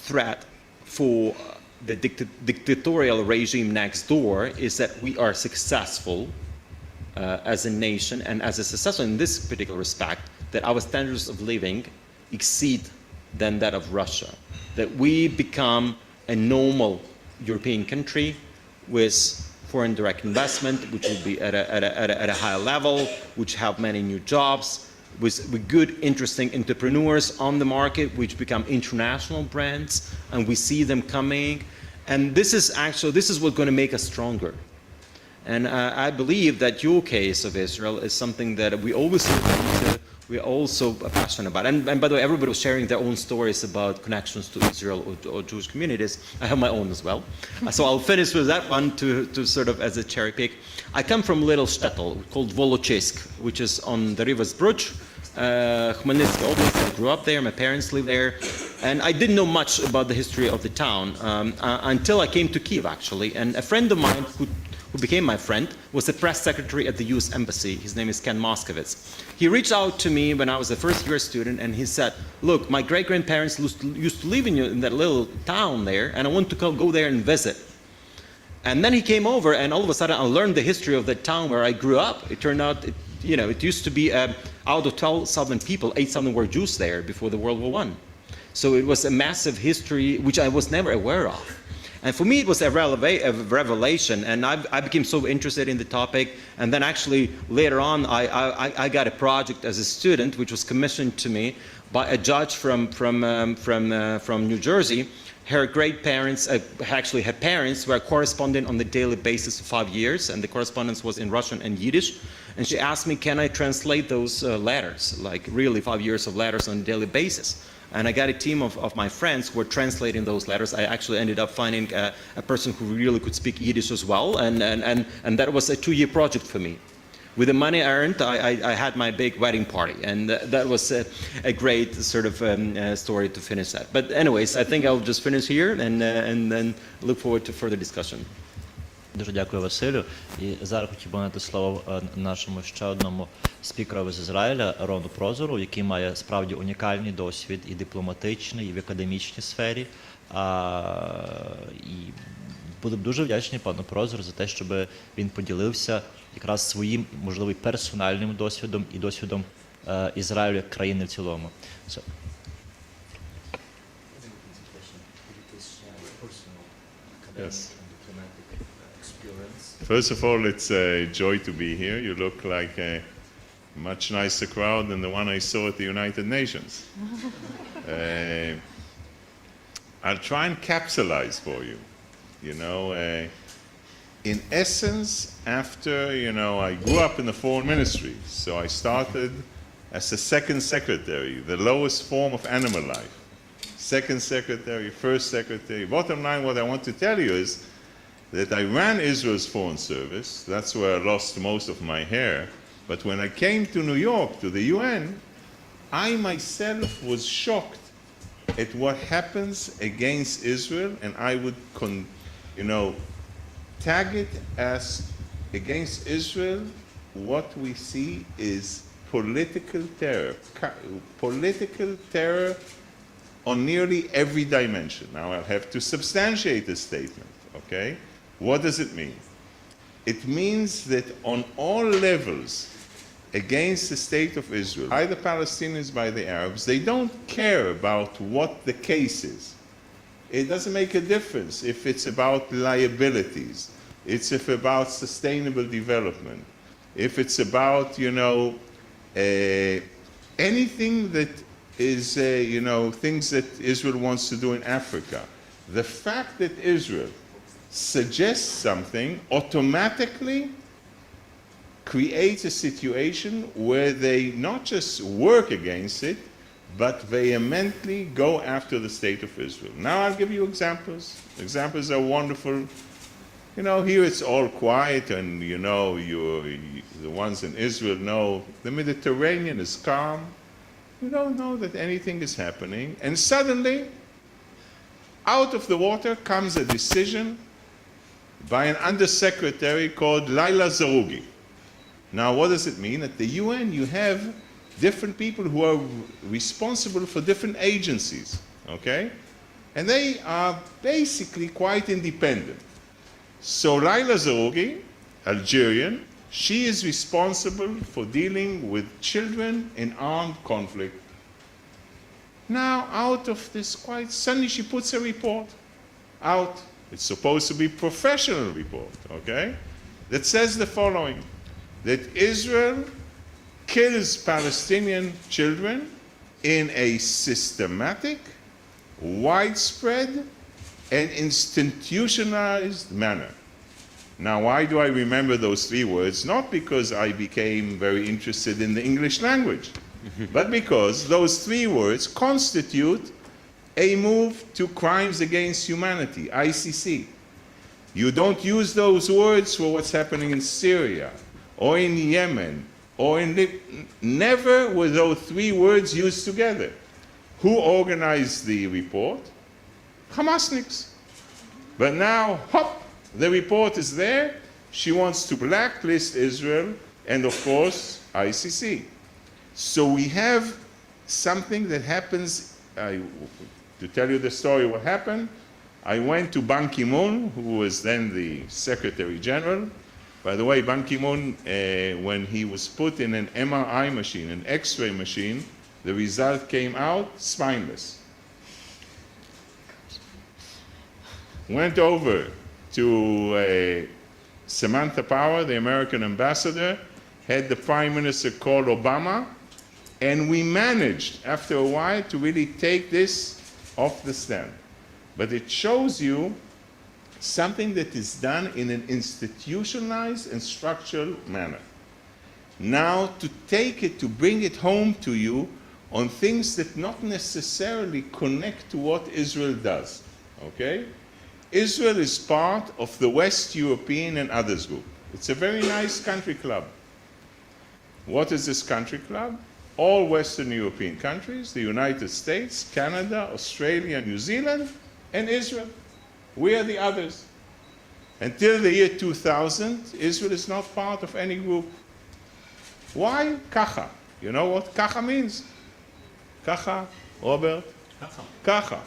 threat for the dictatorial regime next door is that we are successful as a nation and as a successful in this particular respect, that our standards of living exceed than that of Russia. That we become a normal European country with foreign direct investment, which will be at a higher level, which have many new jobs, with good, interesting entrepreneurs on the market, which become international brands, and we see them coming. And this is what's going to make us stronger. And I believe that your case of Israel is something that we always look into. We're also passionate about. And by the way, everybody was sharing their own stories about connections to Israel or Jewish communities. I have my own as well. So I'll finish with that one to sort of as a cherry pick. I come from a little shtetl called Volochisk, which is on the river's Bruch, Khmelnytsky Oblast. I grew up there, my parents live there. And I didn't know much about the history of the town until I came to Kyiv, actually. And a friend of mine who became my friend, was the press secretary at the US Embassy. His name is Ken Moskowitz. He reached out to me when I was a first-year student, and he said, look, my great-grandparents used to live in that little town there, and I want to go there and visit. And then he came over, and all of a sudden I learned the history of the town where I grew up. It turned out, it used to be out of 12,000 people, 8,000 were Jews there before the World War I. So it was a massive history, which I was never aware of. And for me, it was a revelation, and I became so interested in the topic. And then actually, later on, I got a project as a student, which was commissioned to me by a judge from New Jersey. Her great-parents, actually her parents, were corresponding on a daily basis for 5 years, and the correspondence was in Russian and Yiddish. And she asked me, can I translate those letters, like really 5 years of letters on a daily basis? And I got a team of my friends who were translating those letters. I actually ended up finding a person who really could speak Yiddish as well, and that was a 2-year project for me. With the money earned, I had my big wedding party, and that was a great sort of story to finish that. But anyways, I think I'll just finish here and then look forward to further discussion. Дуже дякую, Василю. І зараз хотів би надати слово нашому ще одному спікеру з Ізраїля, Рону Прозору, який має справді унікальний досвід і дипломатичний, і в академічній сфері. І буду дуже вдячний пану Прозору за те, щоб він поділився якраз своїм, можливо, персональним досвідом і досвідом Ізраїлю як країни в цілому. Yes. First of all, it's a joy to be here. You look like a much nicer crowd than the one I saw at the United Nations. I'll try and capsulize for you. In essence, after, I grew up in the foreign ministry, so I started as a second secretary, the lowest form of animal life. Second secretary, first secretary. Bottom line, what I want to tell you is that I ran Israel's foreign service. That's where I lost most of my hair. But when I came to New York, to the UN, I myself was shocked at what happens against Israel, and I would, tag it as against Israel. What we see is political terror. Political terror on nearly every dimension. Now I'll have to substantiate this statement, okay? What does it mean? It means that on all levels against the state of Israel, by the Palestinians, by the Arabs, they don't care about what the case is. It doesn't make a difference if it's about liabilities, it's about sustainable development, if it's about, anything that is, things that Israel wants to do in Africa. The fact that Israel suggests something automatically creates a situation where they not just work against it, but vehemently go after the state of Israel. Now I'll give you examples. Examples are wonderful. Here it's all quiet, and the ones in Israel know the Mediterranean is calm. You don't know that anything is happening, and suddenly out of the water comes a decision by an undersecretary called Laila Zarougi. Now, what does it mean? At the UN, you have different people who are responsible for different agencies, okay? And they are basically quite independent. So Laila Zarougi, Algerian, she is responsible for dealing with children in armed conflict. Now, out of this quite suddenly, she puts a report out. It's supposed to be a professional report, okay? That says the following, that Israel kills Palestinian children in a systematic, widespread, and institutionalized manner. Now, why do I remember those three words? Not because I became very interested in the English language, but because those three words constitute a move to crimes against humanity, ICC. You don't use those words for what's happening in Syria, or in Yemen, or in Libya. Never were those three words used together. Who organized the report? Hamasniks. But now, hop, the report is there. She wants to blacklist Israel and, of course, ICC. So we have something that happens. To tell you the story, what happened, I went to Ban Ki-moon, who was then the Secretary General. By the way, Ban Ki-moon, when he was put in an MRI machine, an X-ray machine, the result came out spineless. Went over to Samantha Power, the American ambassador, had the Prime Minister call Obama, and we managed, after a while, to really take this off the stand. But it shows you something that is done in an institutionalized and structural manner. Now, to take it, to bring it home to you on things that not necessarily connect to what Israel does, okay? Israel is part of the West European and others group. It's a very nice country club. What is this country club? All Western European countries, the United States, Canada, Australia, New Zealand, and Israel. We are the others. Until the year 2000, Israel is not part of any group. Why? Kacha. You know what kacha means? Kacha, Robert? Kacha. Kacha.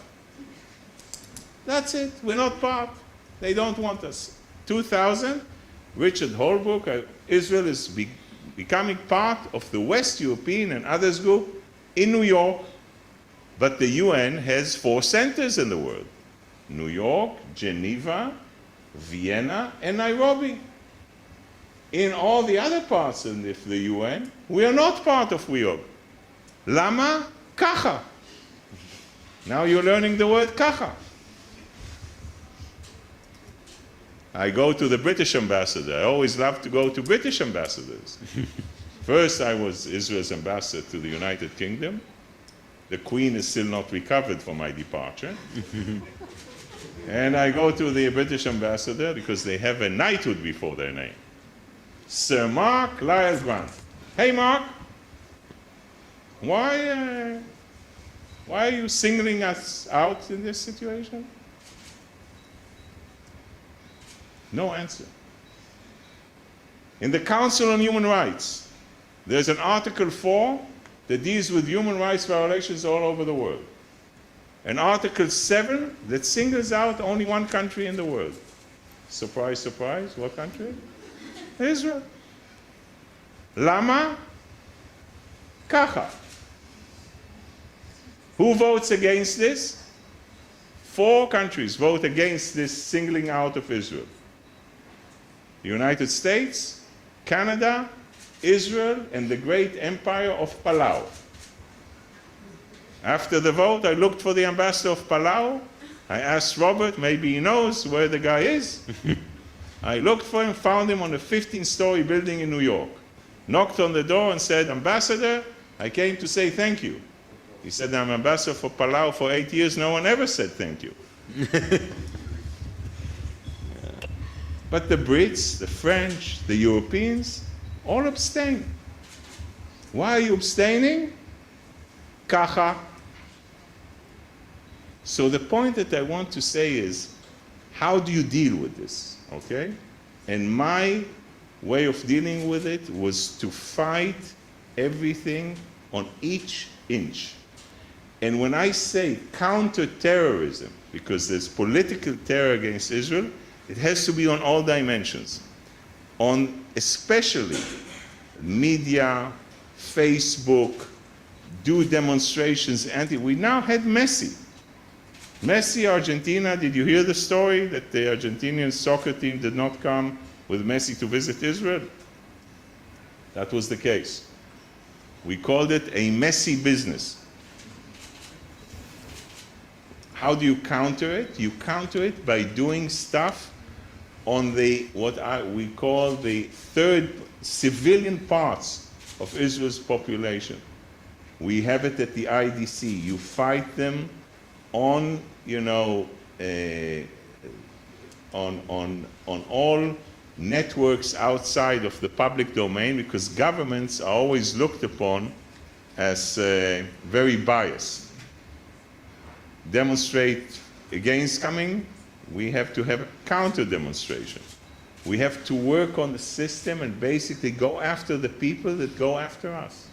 That's it. We're not part. They don't want us. 2000, Richard Holbrooke, Israel is becoming part of the West European and others group in New York. But the UN has 4 centers in the world: New York, Geneva, Vienna, and Nairobi. In all the other parts of the UN, we are not part of WIOG. Lama? Kacha. Now you're learning the word kacha. I go to the British ambassador. I always love to go to British ambassadors. First, I was Israel's ambassador to the United Kingdom. The Queen is still not recovered from my departure. And I go to the British ambassador because they have a knighthood before their name. Sir Mark Lyles-Grant. Hey, Mark, why are you singling us out in this situation? No answer. In the Council on Human Rights, there's an Article 4 that deals with human rights violations all over the world. An Article 7 that singles out only one country in the world. Surprise, surprise, what country? Israel. Lama? Kacha. Who votes against this? 4 countries vote against this singling out of Israel. The United States, Canada, Israel, and the great empire of Palau. After the vote, I looked for the ambassador of Palau. I asked Robert, maybe he knows where the guy is. I looked for him, found him on a 15-story building in New York. Knocked on the door and said, Ambassador, I came to say thank you. He said, I'm ambassador for Palau for 8 years. No one ever said thank you. But the Brits, the French, the Europeans, all abstain. Why are you abstaining? Kacha. So the point that I want to say is, how do you deal with this, okay? And my way of dealing with it was to fight everything on each inch. And when I say counter-terrorism, because there's political terror against Israel, it has to be on all dimensions. On especially media, Facebook, do demonstrations, we now had Messi, Argentina. Did you hear the story that the Argentinian soccer team did not come with Messi to visit Israel? That was the case. We called it a Messi business. How do you counter it? You counter it by doing stuff on the we call the third civilian parts of Israel's population. We have it at the IDC. You fight them on, on all networks outside of the public domain, because governments are always looked upon as very biased. Demonstrate against coming, we have to have a counter demonstration. We have to work on the system and basically go after the people that go after us.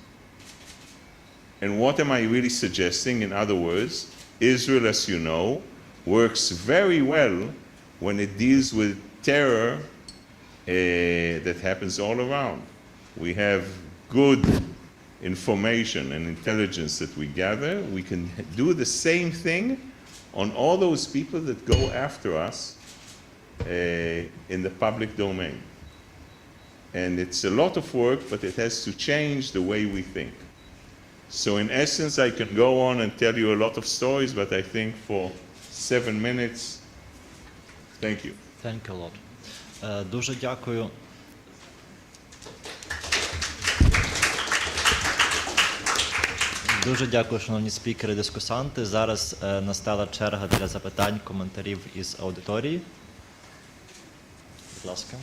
And what am I really suggesting? In other words, Israel, as you know, works very well when it deals with terror that happens all around. We have good information and intelligence that we gather. We can do the same thing on all those people that go after us in the public domain. And it's a lot of work, but it has to change the way we think. So in essence, I can go on and tell you a lot of stories, but I think for 7 minutes, thank you. Thank you a lot. Дуже дякую. Дуже дякую, шановні спікери, дискусанти. Зараз настала черга для запитань, коментарів із аудиторії. Будь ласка.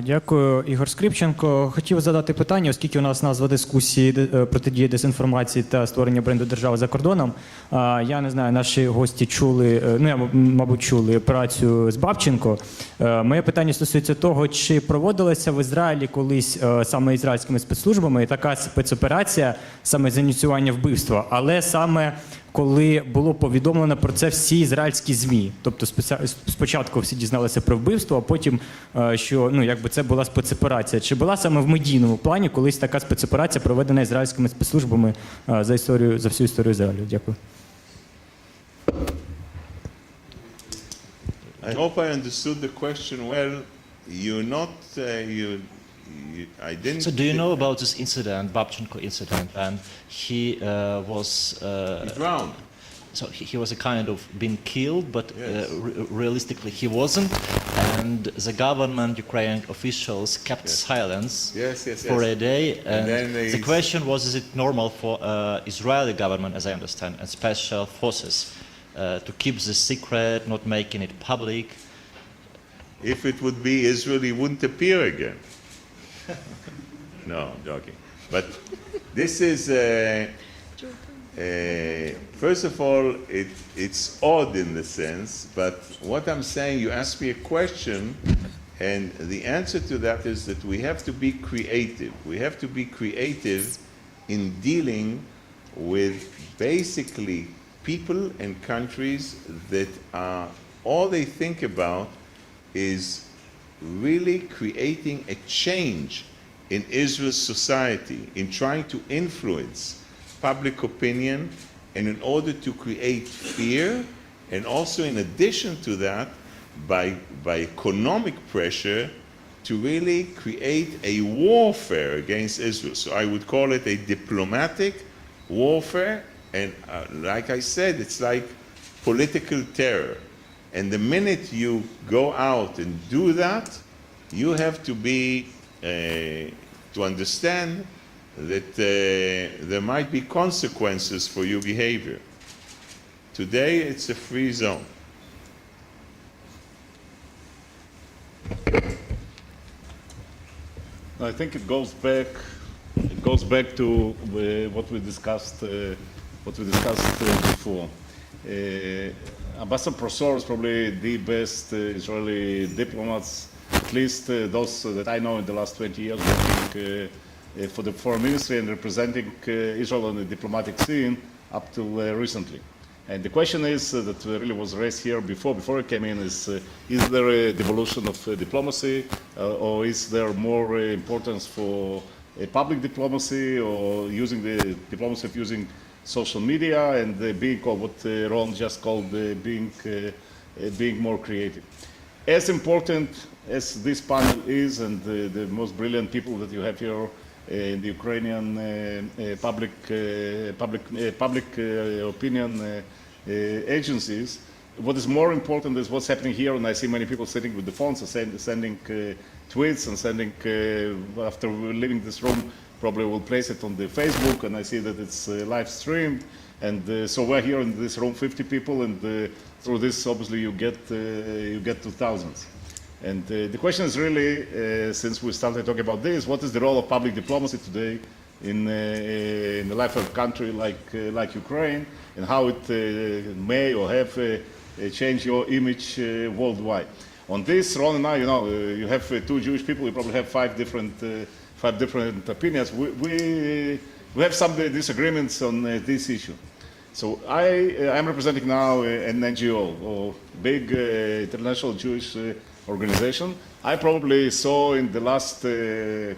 Дякую, Ігор Скрипченко. Хотів задати питання, оскільки у нас назва дискусії «Протидія дезінформації та створення бренду держави за кордоном». Я не знаю, наші гості чули, мабуть, чули працю з Бабченко. Моє питання стосується того, чи проводилася в Ізраїлі колись саме ізраїльськими спецслужбами така спецоперація, саме з ініціювання вбивства, але саме коли було повідомлено про це всі ізраїльські ЗМІ. Тобто спочатку всі дізналися про вбивство, а потім, що це була спецоперація. Чи була саме в медійному плані колись така спецоперація, проведена ізраїльськими спецслужбами за всю історію Ізраїлю? Дякую. I hope I understood the question well. You're not, I didn't... So do you know about this incident, Babchenko incident, and he was... He drowned. So he was a kind of been killed, but Yes. Realistically he wasn't, and the government, Ukrainian officials kept silence for a day, and then the question was, is it normal for Israeli government, as I understand, and special forces to keep the secret, not making it public? If it would be Israel, he wouldn't appear again. No, I'm joking. But this is, first of all, it's odd in the sense, but what I'm saying, you asked me a question, and the answer to that is that we have to be creative. We have to be creative in dealing with basically people and countries that are, all they think about is really creating a change in Israel's society, in trying to influence public opinion, and in order to create fear, and also in addition to that, by economic pressure, to really create a warfare against Israel. So I would call it a diplomatic warfare, and like I said, it's like political terror. And the minute you go out and do that, you have to be, to understand that there might be consequences for your behavior. Today, it's a free zone. I think it goes goes back to what we discussed before. Ambassador Prozor is probably the best Israeli diplomats, at least those that I know in the last 20 years, working for the foreign ministry and representing Israel on the diplomatic scene up till recently. And the question is that really was raised here before it came in is there a devolution of diplomacy or is there more importance for public diplomacy or using the diplomacy of using social media and being called what Ron just called being more creative. As important as this panel is and the most brilliant people that you have here in the Ukrainian public opinion agencies, what is more important is what's happening here, and I see many people sitting with the phones and sending tweets and sending, after leaving this room, probably will place it on the Facebook, and I see that it's live streamed, and so we're here in this room, 50 people, and through this, obviously, you get to thousands. And the question is really, since we started talking about this, what is the role of public diplomacy today in the life of a country like Ukraine, and how it may or have changed your image worldwide. On this, Ron and I, you have two Jewish people, you probably have five different opinions. We have some disagreements on this issue. So I'm representing now an NGO, or big international Jewish organization. I probably saw in the last 10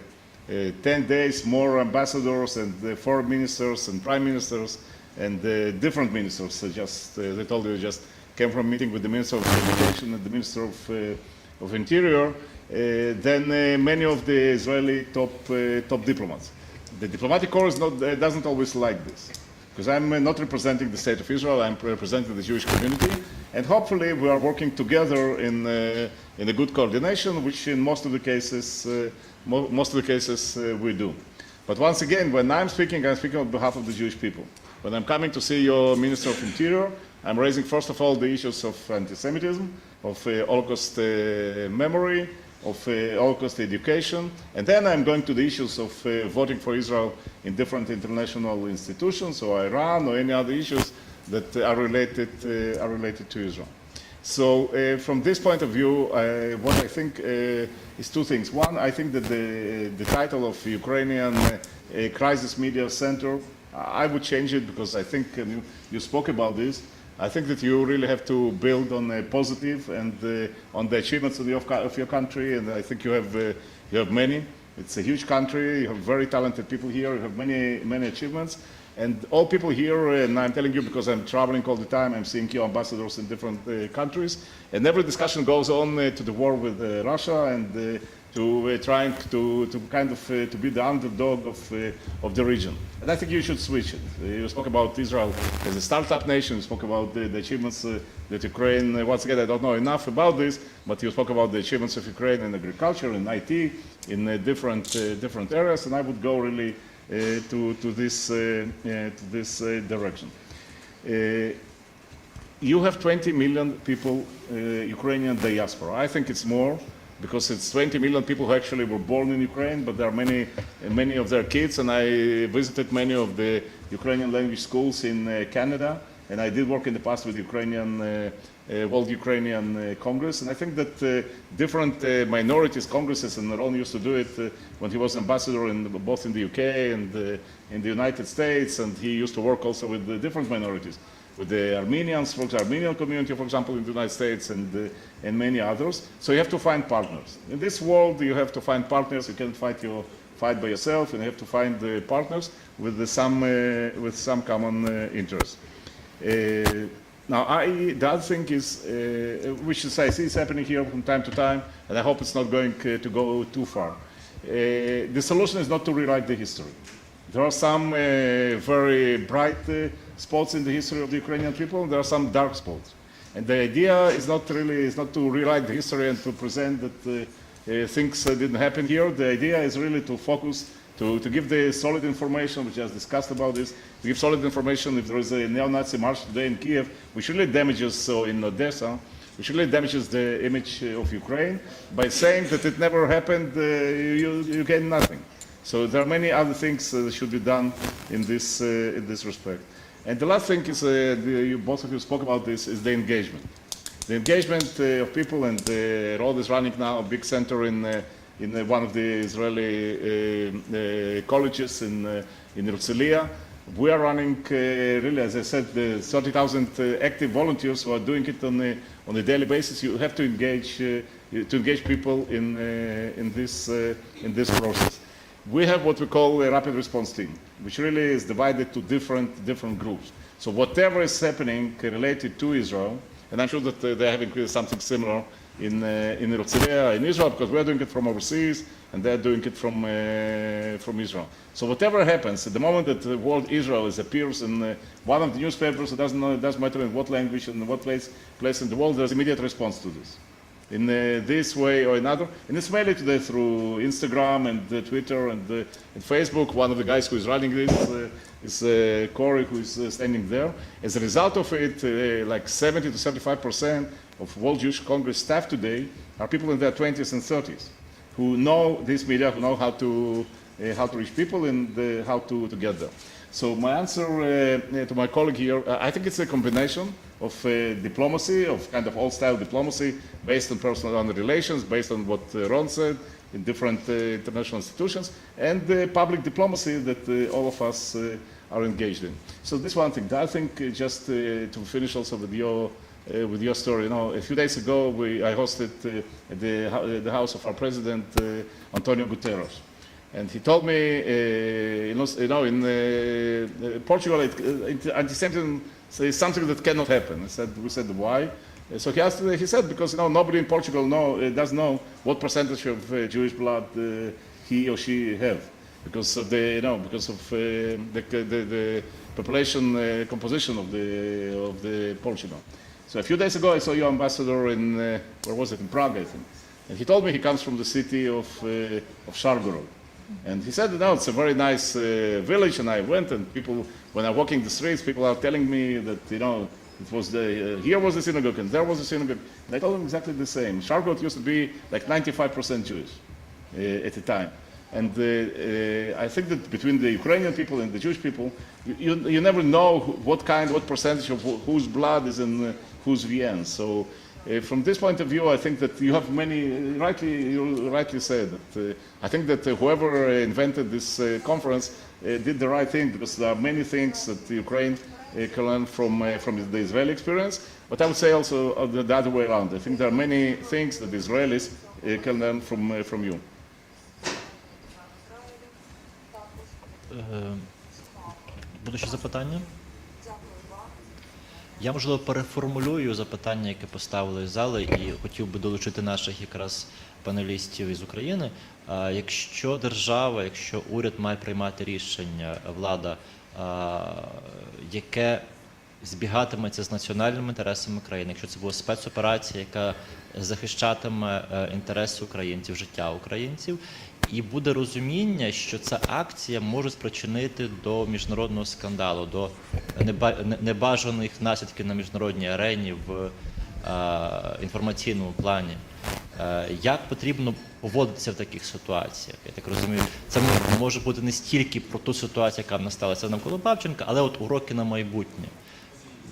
days more ambassadors and foreign ministers and prime ministers and different ministers. They told you just came from a meeting with the Minister of Education and the Minister of Interior than many of the Israeli top diplomats. The diplomatic corps doesn't always like this, because I'm not representing the state of Israel, I'm representing the Jewish community, and hopefully we are working together in a good coordination, which in most of the cases we do. But once again, when I'm speaking on behalf of the Jewish people. When I'm coming to see your Minister of Interior, I'm raising first of all the issues of anti-Semitism, of Holocaust memory, of Holocaust education, and then I'm going to the issues of voting for Israel in different international institutions, or Iran, or any other issues that are related to Israel. So from this point of view, what I think is two things. One, I think that the title of Ukrainian Crisis Media Center, I would change it, because I think you spoke about this. I think that you really have to build on a positive and on the achievements of your country, and I think you have many. It's a huge country, you have very talented people here, you have many achievements, and all people here, and I'm telling you because I'm traveling all the time, I'm seeing your ambassadors in different countries, and every discussion goes on to the war with Russia and to trying to kind of to be the underdog of the region. And I think you should switch it. You spoke about Israel as a startup nation, you spoke about the achievements that Ukraine, once again, I don't know enough about this, but you spoke about the achievements of Ukraine in agriculture, in IT, in different areas, and I would go really to this direction. You have 20 million people, Ukrainian diaspora. I think it's more, because it's 20 million people who actually were born in Ukraine, but there are many of their kids, and I visited many of the Ukrainian language schools in Canada, and I did work in the past with World Ukrainian Congress, and I think that different minorities congresses, and Ron used to do it when he was ambassador both in the UK and in the United States, and he used to work also with the different minorities, with the Armenians, for the Armenian community, for example, in the United States, and many others. So you have to find partners. In this world, you have to find partners. You can't fight by yourself, and you have to find partners with some common interests. Now, the other thing is, which is I see is happening here from time to time, and I hope it's not going to go too far. The solution is not to rewrite the history. There are some very bright spots in the history of the Ukrainian people, and there are some dark spots. And the idea is not to rewrite the history and to present that things didn't happen here. The idea is really to focus, to give the solid information, we just discussed about this, to give solid information. If there is a neo-Nazi march today in Kiev, which really damages, so in Odessa, which really damages the image of Ukraine, by saying that it never happened, you gain nothing. So there are many other things that should be done in this respect. And the last thing is, both of you spoke about this, is the engagement. The engagement of people, and Rod is running now a big center in one of the Israeli colleges in Herzliya. We are running, really, as I said, 30,000 active volunteers who are doing it on a daily basis. You have to engage people in this process. We have what we call a rapid response team, which really is divided to different groups. So whatever is happening related to Israel, and I'm sure that they're having something similar in Herzliya, in Israel, because we're doing it from overseas, and they're doing it from Israel. So whatever happens, at the moment that the word Israel appears in one of the newspapers, it doesn't matter in what language and in what place in the world, there's immediate response to this. In this way or another, and it's mainly today through Instagram and Twitter and Facebook. One of the guys who is running this is Corey, who is standing there. As a result of it, like 70 to 75% of World Jewish Congress staff today are people in their 20s and 30s who know this media, who know how to reach people and how to get there. So my answer to my colleague here, I think it's a combination of diplomacy, of kind of old-style diplomacy, based on personal relations, based on what Ron said, in different international institutions, and public diplomacy that all of us are engaged in. So this one thing. I think just to finish also with your story, a few days ago I hosted at the house of our president, Antonio Guterres. And he told me, in Portugal, anti-Semitism is something that cannot happen. We said, why? So he said, because nobody in Portugal doesn't know what percentage of Jewish blood he or she have, because of the population composition of the Portugal. So a few days ago, I saw your ambassador in in Prague, I think, and he told me he comes from the city of Shargorod. And he said, it's a very nice village, and I went, and people, when I'm walking the streets, people are telling me that, it was here was the synagogue, and there was a synagogue. And I told them exactly the same. Shargorod used to be like 95% Jewish at the time. And I think that between the Ukrainian people and the Jewish people, you never know what percentage of whose blood is in whose veins. So from this point of view, I think that you have you rightly said that I think that whoever invented this conference did the right thing, because there are many things that Ukraine can learn from the Israeli experience. But I would say also the other way around. I think there are many things that the Israelis can learn from you. Буде ще запитання? Я, можливо, переформулюю запитання, яке поставили з зали, і хотів би долучити наших якраз панелістів із України. Якщо держава, якщо уряд має приймати рішення, влада, яке збігатиметься з національними інтересами країни, якщо це була спецоперація, яка захищатиме інтереси українців, життя українців, і буде розуміння, що ця акція може спричинити до міжнародного скандалу, до небажаних наслідків на міжнародній арені в інформаційному плані. Як потрібно поводитися в таких ситуаціях? Я так розумію, це може бути не стільки про ту ситуацію, яка насталася навколо Бабченка, але от уроки на майбутнє.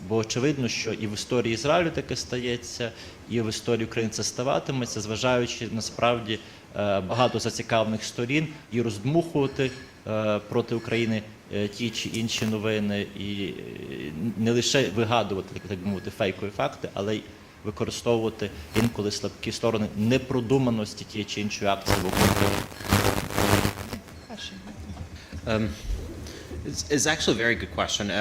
Бо очевидно, що і в історії Ізраїлю таке стається, і в історії України це ставатиметься, зважаючи насправді багато зацікавлених сторін, і роздмухувати проти України ті чи інші новини, і не лише вигадувати, так мовити, фейкові факти, але й використовувати інколи слабкі сторони непродуманості тієї чи іншої акції в Україні. It's actually a very good question.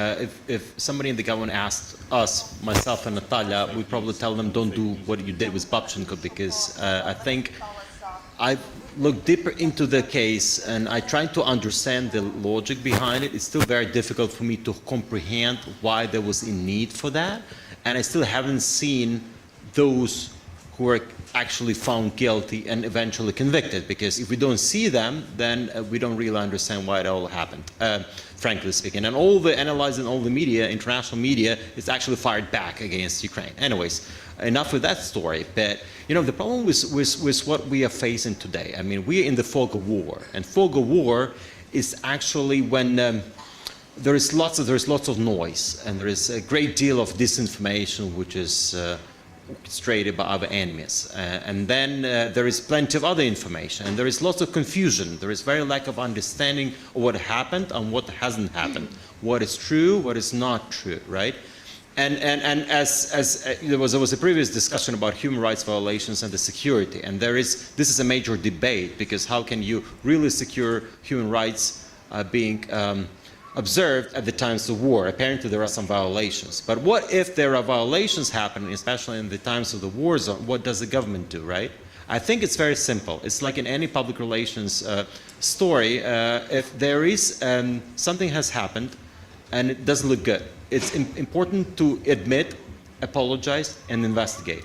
If somebody in the government asked us, myself and Natalia, we'd probably tell them don't do what you did with Babchenko, because I think I've looked deeper into the case and I tried to understand the logic behind it. It's still very difficult for me to comprehend why there was a need for that. And I still haven't seen those who are actually found guilty and eventually convicted, because if we don't see them, then we don't really understand why it all happened, frankly speaking. And all the analyzing, all the media, international media, is actually fired back against Ukraine. Anyways, enough with that story. But the problem with what we are facing today. I mean, we are in the fog of war, and fog of war is actually when there is lots of noise, and there is a great deal of disinformation, which is orchestrated by our enemies. And then there is plenty of other information, and there is lots of confusion. There is very lack of understanding of what happened and what hasn't happened, what is true, what is not true, right? And as there was a previous discussion about human rights violations and the security, and this is a major debate, because how can you really secure human rights being observed at the times of war? Apparently there are some violations. But what if there are violations happening, especially in the times of the war zone? What does the government do, right? I think it's very simple. It's like in any public relations story. If there is something has happened and it doesn't look good, it's important to admit, apologize, and investigate.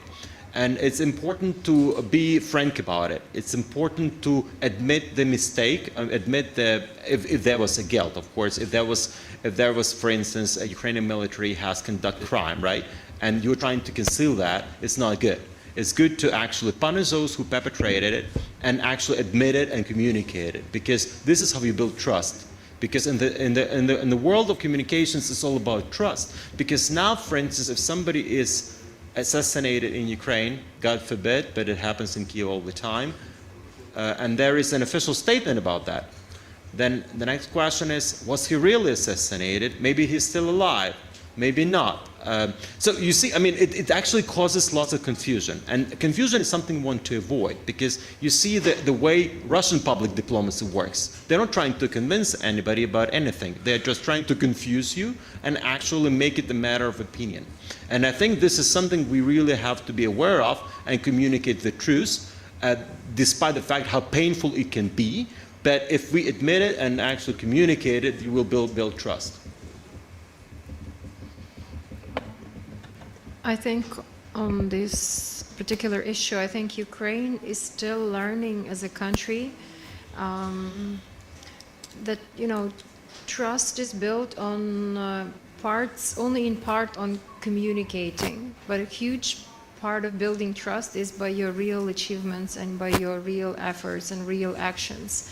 And it's important to be frank about it. It's important to admit the mistake, admit if there was a guilt, of course. If there was, for instance, a Ukrainian military has conducted crime, right? And you're trying to conceal that, it's not good. It's good to actually punish those who perpetrated it and actually admit it and communicate it, because this is how you build trust. Because in the world of communications, it's all about trust. Because now, for instance, if somebody is assassinated in Ukraine, God forbid, but it happens in Kyiv all the time, and there is an official statement about that, then the next question is, was he really assassinated? Maybe he's still alive, maybe not. So you see, I mean, it actually causes lots of confusion. And confusion is something we want to avoid, because you see the way Russian public diplomacy works. They're not trying to convince anybody about anything. They're just trying to confuse you and actually make it a matter of opinion. And I think this is something we really have to be aware of and communicate the truth, despite the fact how painful it can be. But if we admit it and actually communicate it, you will build trust. I think on this particular issue, I think Ukraine is still learning as a country that, trust is built on only in part on communicating, but a huge part of building trust is by your real achievements and by your real efforts and real actions.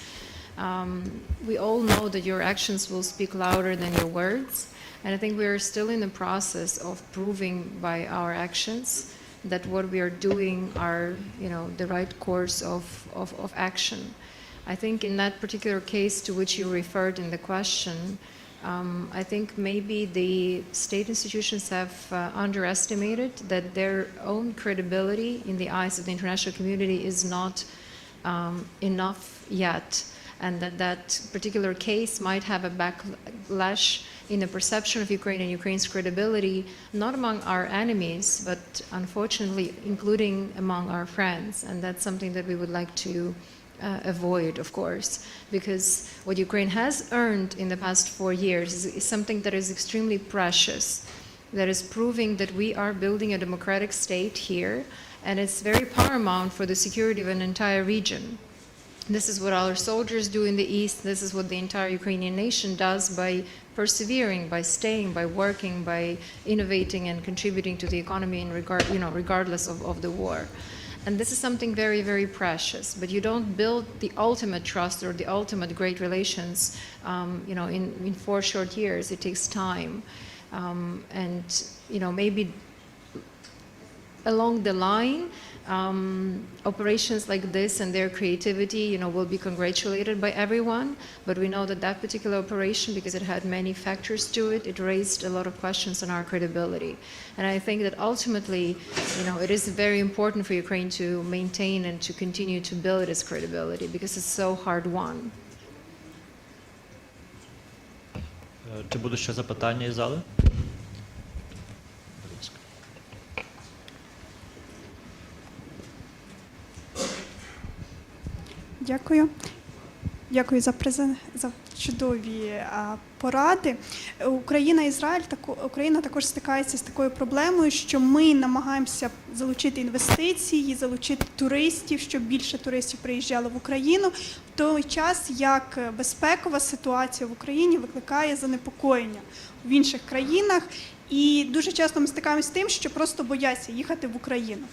We all know that your actions will speak louder than your words. And I think we are still in the process of proving by our actions that what we are doing are, the right course of action. I think in that particular case to which you referred in the question, I think maybe the state institutions have underestimated that their own credibility in the eyes of the international community is not enough yet, and that particular case might have a backlash in the perception of Ukraine and Ukraine's credibility, not among our enemies, but unfortunately including among our friends. And that's something that we would like to avoid, of course, because what Ukraine has earned in the past 4 years is something that is extremely precious, that is proving that we are building a democratic state here, and it's very paramount for the security of an entire region. This is what our soldiers do in the East. This is what the entire Ukrainian nation does by persevering, by staying, by working, by innovating and contributing to the economy in regardless of the war. And this is something very, very precious. But you don't build the ultimate trust or the ultimate great relations, in 4 short years. It takes time, and maybe along the line, operations like this and their creativity, will be congratulated by everyone. But we know that that particular operation, because it had many factors to it, it raised a lot of questions on our credibility. And I think that ultimately, it is very important for Ukraine to maintain and to continue to build its credibility, because it's so hard won. Чи будуть ще запитання із зали? Дякую. Дякую за чудові поради. Україна також стикається з такою проблемою, що ми намагаємося залучити інвестиції, залучити туристів, щоб більше туристів приїжджало в Україну, в той час як безпекова ситуація в Україні викликає занепокоєння в інших країнах. І дуже часто ми стикаємося з тим, що просто бояться їхати в Україну.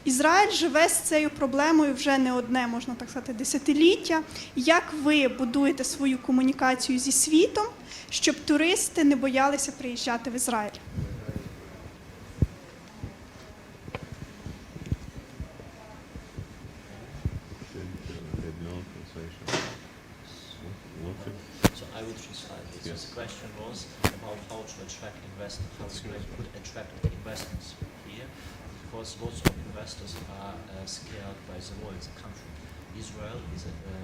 Ізраїль живе з цією проблемою вже не одне, можна так сказати, десятиліття. Як ви будуєте свою комунікацію зі світом, щоб туристи не боялися приїжджати в Ізраїль? So I would translate it. So the question was about how to attract investors, how Israel could attract investments here, because lots of investors are scared by the war in the country. Israel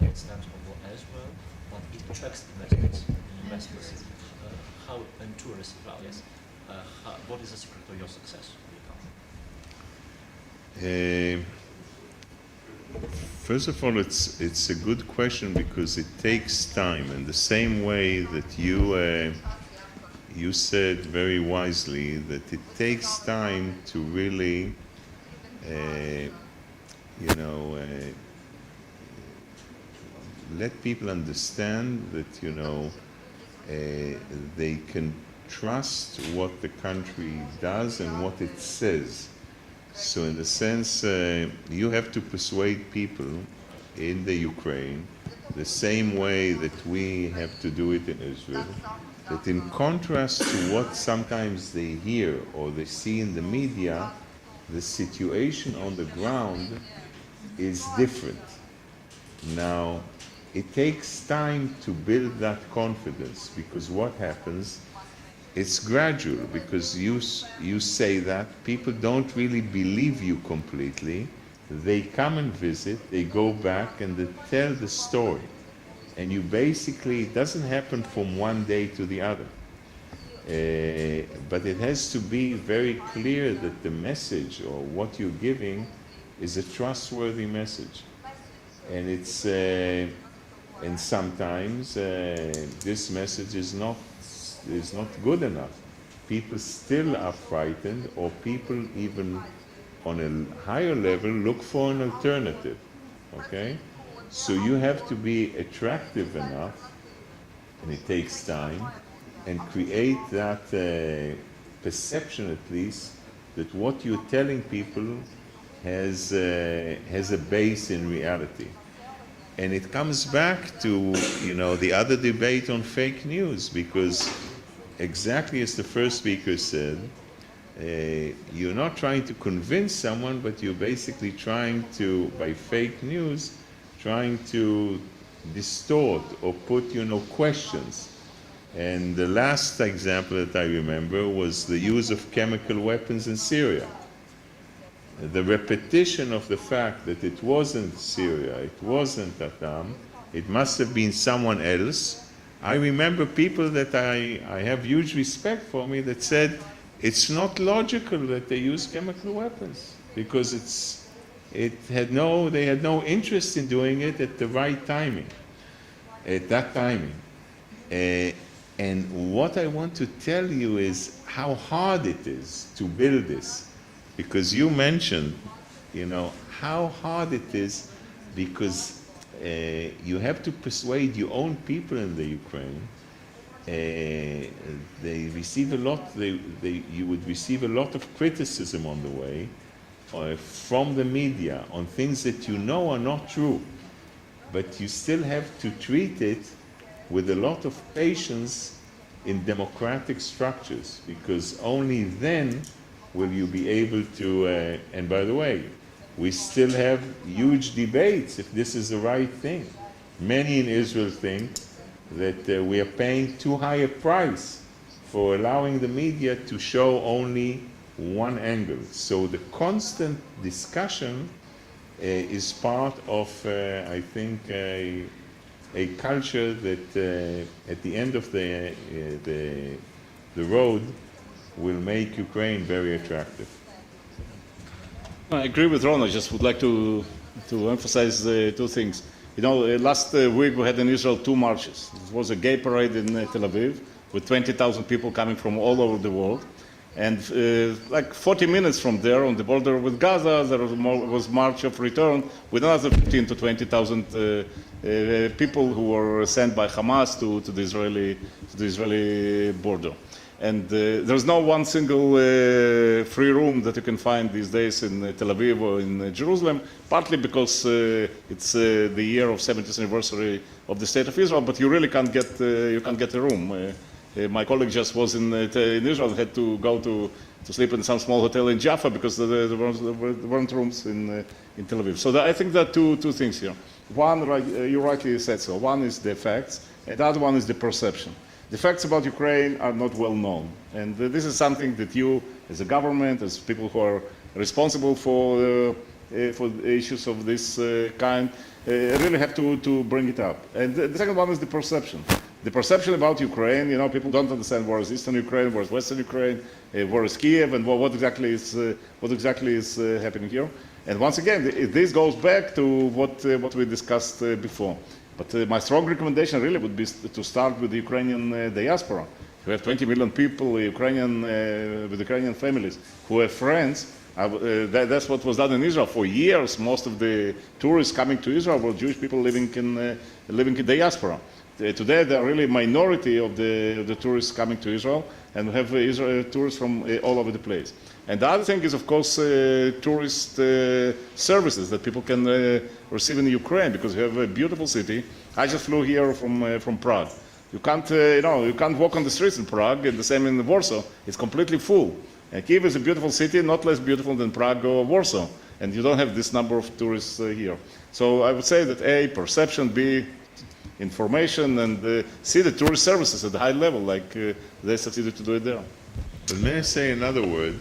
it stands for war as well, but it attracts investors. How and tourists as well. Yes. What is the secret to your success in your country? First of all, it's a good question because it takes time, and the same way that you said very wisely that it takes time to really, let people understand that they can trust what the country does and what it says. So in the sense, you have to persuade people in the Ukraine the same way that we have to do it in Israel, that in contrast to what sometimes they hear or they see in the media, the situation on the ground is different. Now, it takes time to build that confidence, because what happens, it's gradual, because you say that, people don't really believe you completely. They come and visit, they go back and they tell the story. And you basically, it doesn't happen from one day to the other. But it has to be very clear that the message or what you're giving is a trustworthy message. And it's, and sometimes this message is not good enough. People still are frightened, or people even on a higher level look for an alternative, okay? So you have to be attractive enough, and it takes time, and create that perception at least that what you're telling people has a base in reality. And it comes back to, the other debate on fake news, because exactly as the first speaker said, you're not trying to convince someone, but you're basically trying to, by fake news, trying to distort or put, questions. And the last example that I remember was the use of chemical weapons in Syria. The repetition of the fact that it wasn't Syria, it wasn't Atam, it must have been someone else. I remember people that I have huge respect for me that said it's not logical that they use chemical weapons, because they had no interest in doing it at the right timing, at that timing. And what I want to tell you is how hard it is to build this. Because you mentioned, how hard it is, because you have to persuade your own people in the Ukraine. They receive a lot. You would receive a lot of criticism on the way from the media on things that are not true, but you still have to treat it with a lot of patience in democratic structures, because only then will you be able to, and by the way, we still have huge debates if this is the right thing. Many in Israel think that we are paying too high a price for allowing the media to show only one angle. So the constant discussion is part of, I think, a culture that at the end of the road will make Ukraine very attractive. I agree with Ron. I just would like to emphasize two things. Last week we had in Israel 2 marches. It was a gay parade in Tel Aviv with 20,000 people coming from all over the world. And like 40 minutes from there, on the border with Gaza, there was march of return with another 15 to 20,000 people who were sent by Hamas to the Israeli border. And there's no one single free room that you can find these days in Tel Aviv or in Jerusalem, partly because it's the year of 70th anniversary of the State of Israel, but you really can't get a room. My colleague just was in Israel, had to go to sleep in some small hotel in Jaffa because there weren't rooms in Tel Aviv. So I think there are two things here. One, you rightly said so. One is the facts, and the other one is the perception. The facts about Ukraine are not well known, and this is something that you, as a government, as people who are responsible for issues of this kind, really have to bring it up. And the second one is the perception. The perception about Ukraine, you know, people don't understand where is Eastern Ukraine, where is Western Ukraine, where is Kiev, and what exactly is happening here. And once again, this goes back to what we discussed before. But my strong recommendation really would be to start with the Ukrainian diaspora. We have 20 million people, with Ukrainian families, who have friends. That's what was done in Israel. For years, most of the tourists coming to Israel were Jewish people living in diaspora. Today, there are really a minority of the tourists coming to Israel, and we have tourists from all over the place. And the other thing is, of course, tourist services that people can receive in Ukraine, because we have a beautiful city. I just flew here from Prague. You can't walk on the streets in Prague, and the same in Warsaw. It's completely full. And Kyiv is a beautiful city, not less beautiful than Prague or Warsaw, and you don't have this number of tourists here. So I would say that A, perception, B, information, and C, the tourist services at the high level, like they succeeded to do it there. But may I say another word?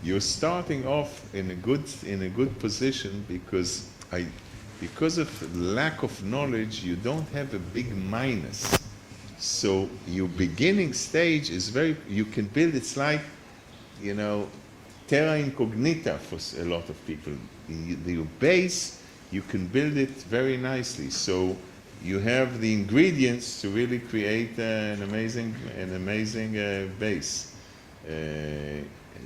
You're starting off in a good position because of lack of knowledge, you don't have a big minus. So your beginning stage is you can build, it's like, you know, terra incognita for a lot of people. Your base, you can build it very nicely. So you have the ingredients to really create an amazing base.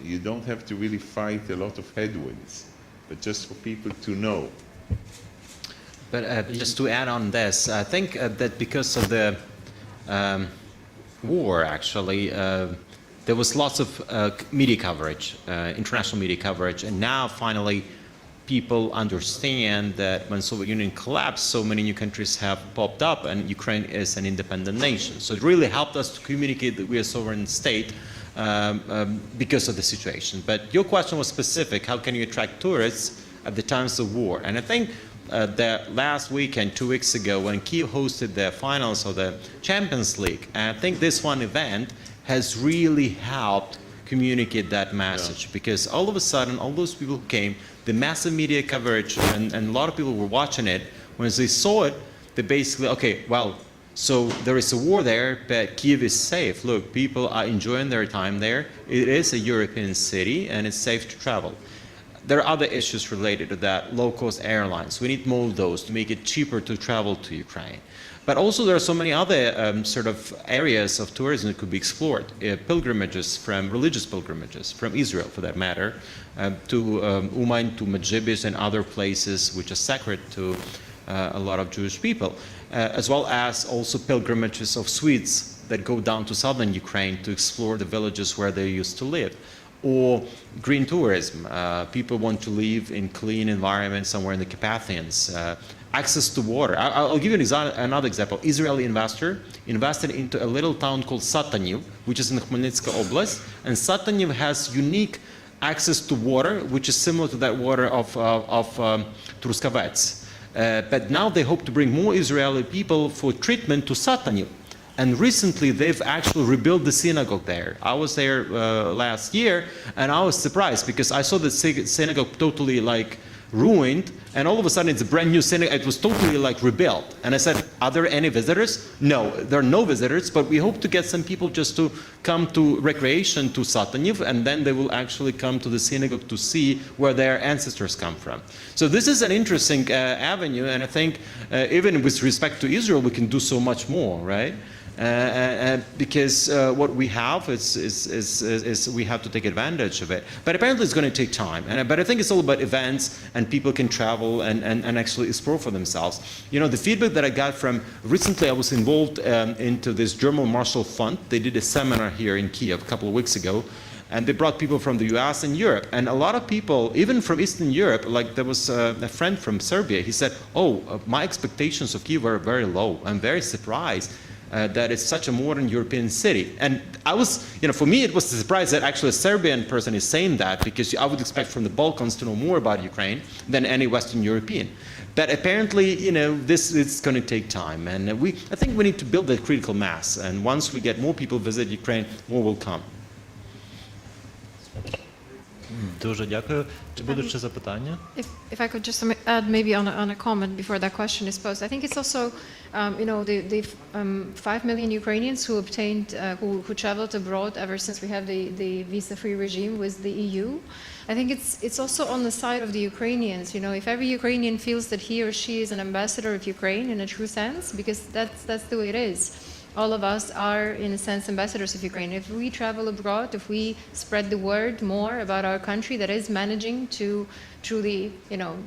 You don't have to really fight a lot of headwinds, but just for people to know. But just to add on this, I think that because of the war, actually, there was lots of media coverage, international media coverage, and now finally people understand that when the Soviet Union collapsed, so many new countries have popped up, and Ukraine is an independent nation. So it really helped us to communicate that we are a sovereign state because of the situation. But your question was specific: how can you attract tourists at the times of war? And I think the last weekend, 2 weeks ago, when Kyiv hosted the finals of the Champions League, and I think this one event has really helped communicate that message, because all of a sudden, all those people who came, the massive media coverage, and a lot of people were watching it, when they saw it, they basically, okay, well, so there is a war there, but Kyiv is safe. Look, people are enjoying their time there. It is a European city, and it's safe to travel. There are other issues related to that, low-cost airlines. We need more of those to make it cheaper to travel to Ukraine. But also there are so many other sort of areas of tourism that could be explored. Pilgrimages, religious pilgrimages, from Israel for that matter, to Uman, to Medjugorje and other places which are sacred to a lot of Jewish people, as well as also pilgrimages of Swedes that go down to southern Ukraine to explore the villages where they used to live. Or green tourism. People want to live in clean environments somewhere in the Carpathians. Access to water. I'll give you another example. Israeli investor invested into a little town called Sataniv, which is in Khmelnytska Oblast, and Sataniv has unique access to water, which is similar to that water of Truskavets. But now they hope to bring more Israeli people for treatment to Sataniv. And recently, they've actually rebuilt the synagogue there. I was there last year, and I was surprised because I saw the synagogue totally ruined, and all of a sudden it's a brand new synagogue. It was totally rebuilt. And I said, are there any visitors? No, there are no visitors, but we hope to get some people just to come to recreation to Sataniv, and then they will actually come to the synagogue to see where their ancestors come from. So this is an interesting avenue, and I think even with respect to Israel, we can do so much more, right? Because what we have is we have to take advantage of it. But apparently it's going to take time. But I think it's all about events, and people can travel and actually explore for themselves. You know, the feedback that I got from, recently I was involved into this German Marshall Fund. They did a seminar here in Kiev a couple of weeks ago. And they brought people from the US and Europe. And a lot of people, even from Eastern Europe, like there was a friend from Serbia, he said, my expectations of Kiev were very low. I'm very surprised that it's such a modern European city. And I was, for me it was a surprise that actually a Serbian person is saying that, because I would expect from the Balkans to know more about Ukraine than any Western European. But apparently, this is going to take time. And I think we need to build that critical mass. And once we get more people visit Ukraine, more will come. Дуже дякую. Чи будуть ще запитання? If I could just add maybe on a comment before that question is posed. I think it's also, the 5 million Ukrainians who obtained, who traveled abroad ever since we have the visa-free regime with the EU. I think it's also on the side of the Ukrainians. If every Ukrainian feels that he or she is an ambassador of Ukraine in a true sense, because that's the way it is. All of us are, in a sense, ambassadors of Ukraine. If we travel abroad, if we spread the word more about our country that is managing to truly,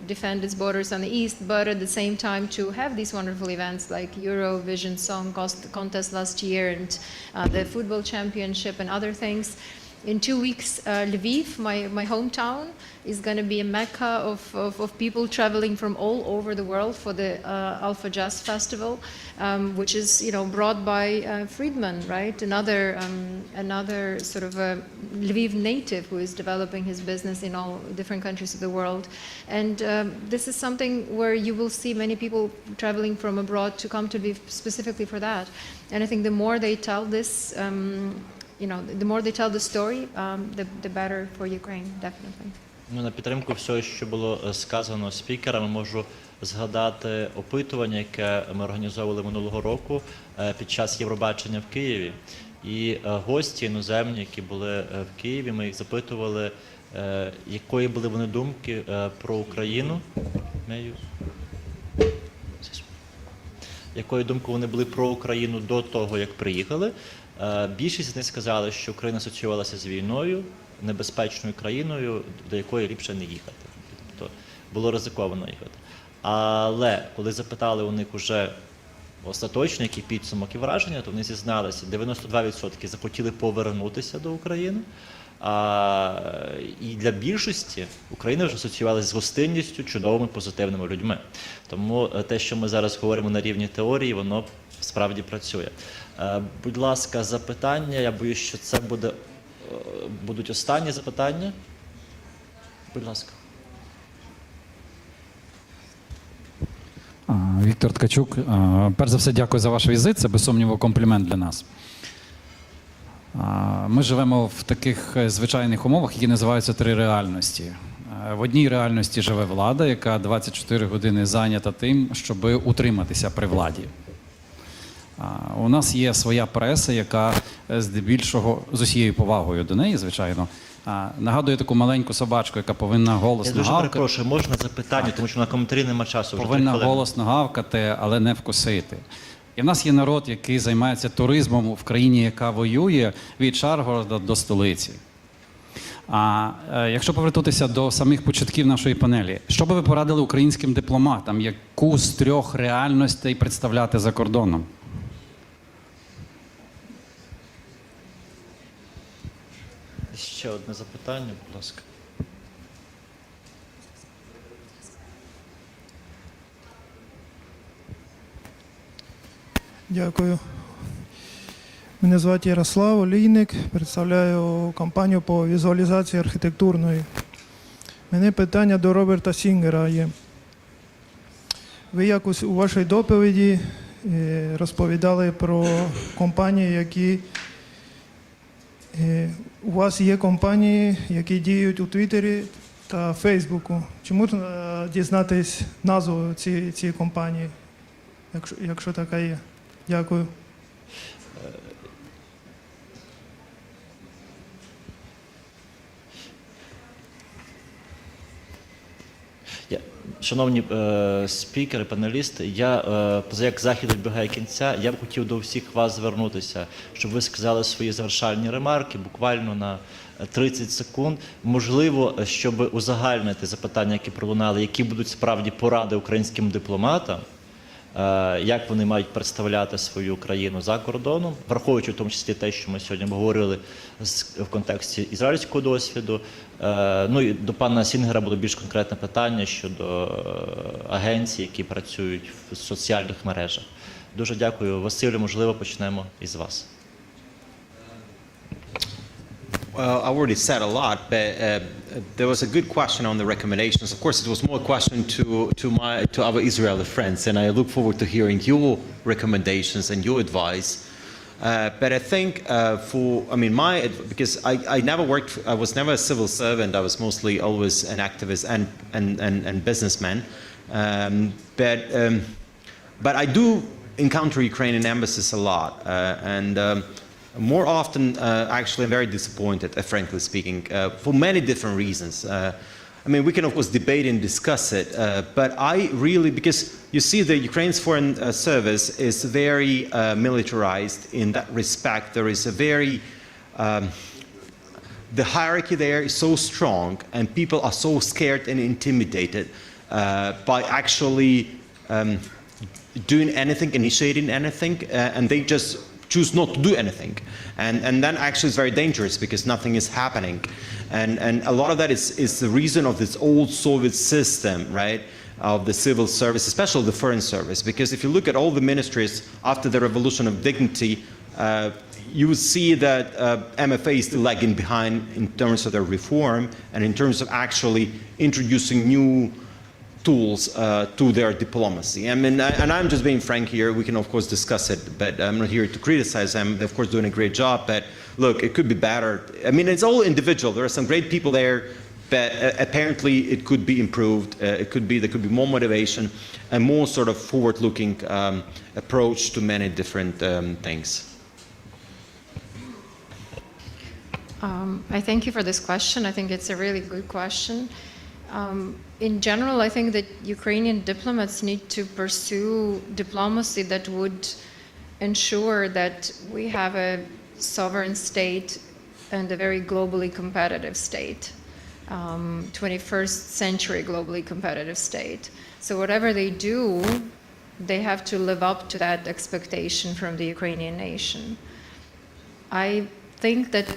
defend its borders on the east, but at the same time to have these wonderful events like Eurovision Song Contest last year and the football championship and other things. In 2 weeks, Lviv, my hometown, is going to be a mecca of people traveling from all over the world for the Alpha Jazz Festival, which is brought by Friedman, right? Another sort of a Lviv native who is developing his business in all different countries of the world. And this is something where you will see many people traveling from abroad to come to Lviv specifically for that. And I think the more they tell this, the more they tell the story, the better for Ukraine, definitely. На підтримку всього, що було сказано спікерами, можу згадати опитування, яке ми організовували минулого року під час Євробачення в Києві. І гості іноземні, які були в Києві, ми їх запитували, якої були вони думки про Україну. Якої думки вони були про Україну до того, як приїхали. Більшість з них сказали, що Україна асоціювалася з війною, небезпечною країною, до якої ліпше не їхати. Тобто було ризиковано їхати. Але коли запитали у них уже остаточно, який підсумок і враження, то вони зізналися, 92% захотіли повернутися до України. І для більшості Україна вже асоціювалася з гостинністю, чудовими, позитивними людьми. Тому те, що ми зараз говоримо на рівні теорії, воно справді працює. Будь ласка, запитання. Я боюсь, що це будуть останні запитання. Будь ласка. Віктор Ткачук. Перш за все, дякую за ваш візит. Це, без сумніву, комплімент для нас. Ми живемо в таких звичайних умовах, які називаються 3 реальності. В одній реальності живе влада, яка 24 години зайнята тим, щоб утриматися при владі. У нас є своя преса, яка здебільшого, з усією повагою до неї, звичайно, нагадує таку маленьку собачку, яка повинна голосно гавкати. Я дуже перепрошую, можна запитання, тому що на коментарі нема часу. Повинна голосно гавкати, але не вкусити. І в нас є народ, який займається туризмом в країні, яка воює від Шаргорода до столиці. А якщо повернутися до самих початків нашої панелі, що би ви порадили українським дипломатам, яку з 3 реальностей представляти за кордоном? Ще одне запитання, будь ласка. Дякую. Мене звати Ярослав Олійник, представляю компанію по візуалізації архітектурної. У мене питання до Роберта Сінгера є. Ви якось у вашій доповіді розповідали про компанії, які... У вас є компанії, які діють у Твіттері та Фейсбуку. Чи можна дізнатись назву цієї компанії, якщо така є? Дякую. Шановні спікери, панелісти, як захід добігає кінця, я б хотів до всіх вас звернутися, щоб ви сказали свої завершальні ремарки буквально на 30 секунд. Можливо, щоб узагальнити запитання, які пролунали, які будуть справді поради українським дипломатам, як вони мають представляти свою країну за кордоном, враховуючи в тому числі те, що ми сьогодні говорили в контексті ізраїльського досвіду. Ну і до пана Сінгера буде більш конкретне питання щодо агенцій, які працюють в соціальних мережах. Дуже дякую. Василю, можливо, почнемо із вас. Well, I already said a lot, but there was a good question on the recommendations. Of course, it was more a question to our Israeli friends, and I look forward to hearing your recommendations and your advice. But I think because I never worked, I was never a civil servant. I was mostly always an activist and businessman. But I do encounter Ukrainian embassies a lot, and more often, actually, I'm very disappointed, frankly speaking, for many different reasons. We can, of course, debate and discuss it, but I really, because you see the Ukraine's foreign service is very militarized in that respect. There is a very, the hierarchy there is so strong, and people are so scared and intimidated by actually doing anything, initiating anything, and they just choose not to do anything, and then actually it's very dangerous because nothing is happening, and a lot of that is the reason of this old Soviet system, right, of the civil service, especially the foreign service. Because if you look at all the ministries after the revolution of dignity, you would see that MFA is still lagging behind in terms of their reform and in terms of actually introducing new tools to their diplomacy. And I'm just being frank here. We can, of course, discuss it, but I'm not here to criticize them. They're, of course, doing a great job, but look, it could be better. It's all individual. There are some great people there, but apparently it could be improved. There could be more motivation and more sort of forward-looking approach to many different things. I thank you for this question. I think it's a really good question. In general, I think that Ukrainian diplomats need to pursue diplomacy that would ensure that we have a sovereign state and a very globally competitive state, 21st century globally competitive state. So whatever they do, they have to live up to that expectation from the Ukrainian nation. I think that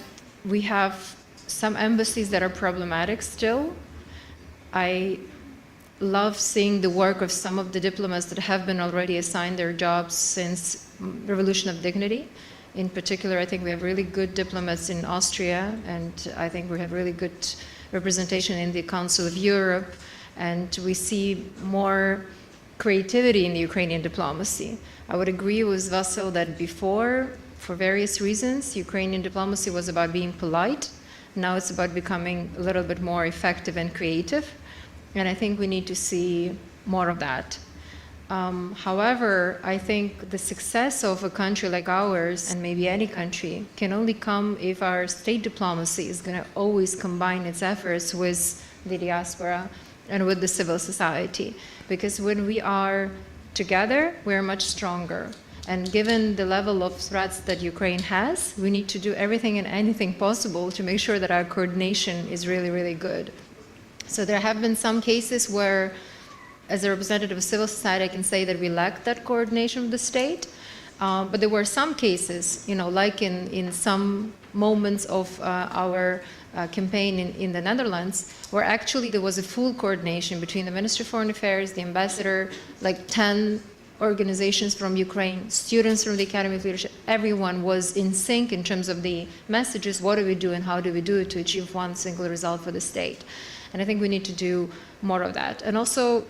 we have some embassies that are problematic still. I love seeing the work of some of the diplomats that have been already assigned their jobs since Revolution of Dignity. In particular, I think we have really good diplomats in Austria, and I think we have really good representation in the Council of Europe, and we see more creativity in the Ukrainian diplomacy. I would agree with Vasil that before, for various reasons, Ukrainian diplomacy was about being polite. Now it's about becoming a little bit more effective and creative, and I think we need to see more of that. However, I think the success of a country like ours, and maybe any country, can only come if our state diplomacy is going to always combine its efforts with the diaspora and with the civil society. Because when we are together, we're much stronger. And given the level of threats that Ukraine has, we need to do everything and anything possible to make sure that our coordination is really, really good. So there have been some cases where, as a representative of civil society, I can say that we lacked that coordination with the state. But there were some cases, like in some moments of our campaign in the Netherlands, where actually there was a full coordination between the Ministry of Foreign Affairs, the ambassador, like 10 organizations from Ukraine, students from the Academy of Leadership, everyone was in sync in terms of the messages, what do we do and how do we do it to achieve one single result for the state. And I think we need to do more of that. And also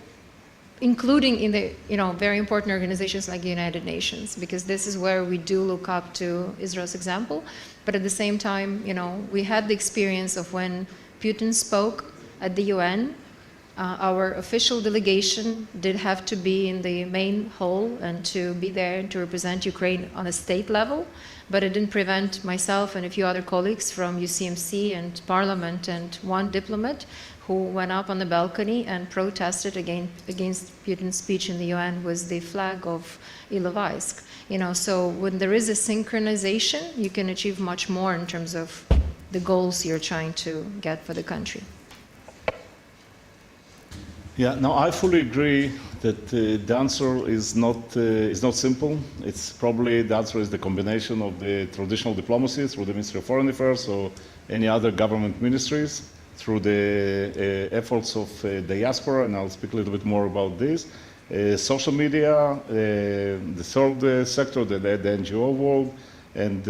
including in the very important organizations like the United Nations, because this is where we do look up to Israel's example. But at the same time, we had the experience of when Putin spoke at the UN, Our official delegation did have to be in the main hall and to be there to represent Ukraine on a state level, but it didn't prevent myself and a few other colleagues from UCMC and Parliament and one diplomat who went up on the balcony and protested against Putin's speech in the UN with the flag of Ilovaisk. So when there is a synchronization, you can achieve much more in terms of the goals you're trying to get for the country. Yeah, no, I fully agree that the answer is not simple. It's probably the answer is the combination of the traditional diplomacy through the Ministry of Foreign Affairs or any other government ministries, through the efforts of diaspora, and I'll speak a little bit more about this. Social media, the third sector, the NGO world, and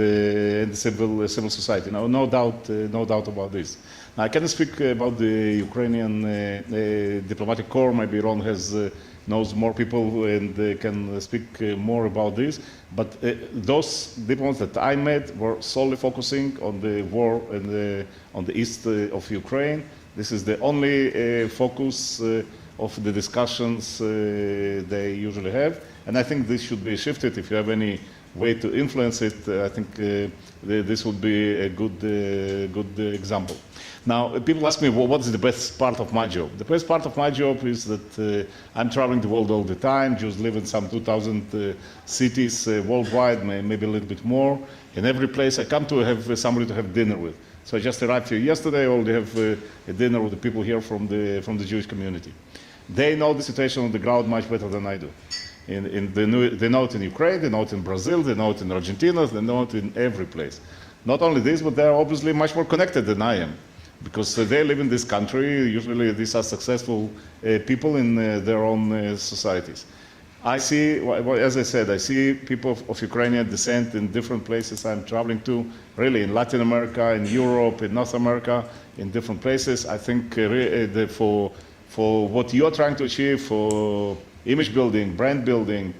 civil society. No doubt about this. Now, I cannot speak about the Ukrainian diplomatic corps. Maybe Ron knows more people and can speak more about this. But those diplomats that I met were solely focusing on the war on the east of Ukraine. This is the only focus of the discussions they usually have. And I think this should be shifted. If you have any way to influence it, I think this would be a good example. Now, people ask me, well, what's the best part of my job? The best part of my job is that I'm traveling the world all the time. Jews live in some 2,000 cities worldwide, maybe a little bit more. In every place I come to, I have somebody to have dinner with. So I just arrived here yesterday. I already have a dinner with the people here from the Jewish community. They know the situation on the ground much better than I do. They know it in Ukraine, they know it in Brazil, they know it in Argentina, they know it in every place. Not only this, but they're obviously much more connected than I am, because they live in this country. Usually these are successful people in their own societies. I see, as I said, I see people of Ukrainian descent in different places I'm traveling to, really in Latin America, in Europe, in North America, in different places. I think for what you're trying to achieve, for image building, brand building,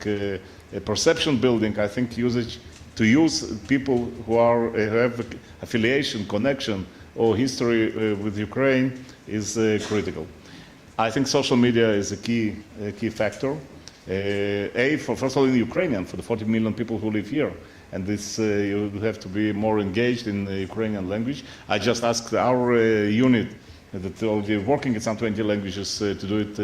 perception building, I think to use people who have affiliation, connection, or history with Ukraine is critical. I think social media is a key factor. First of all, in Ukrainian, for the 40 million people who live here. And this, you have to be more engaged in the Ukrainian language. I just asked our unit that already working in some 20 languages to do it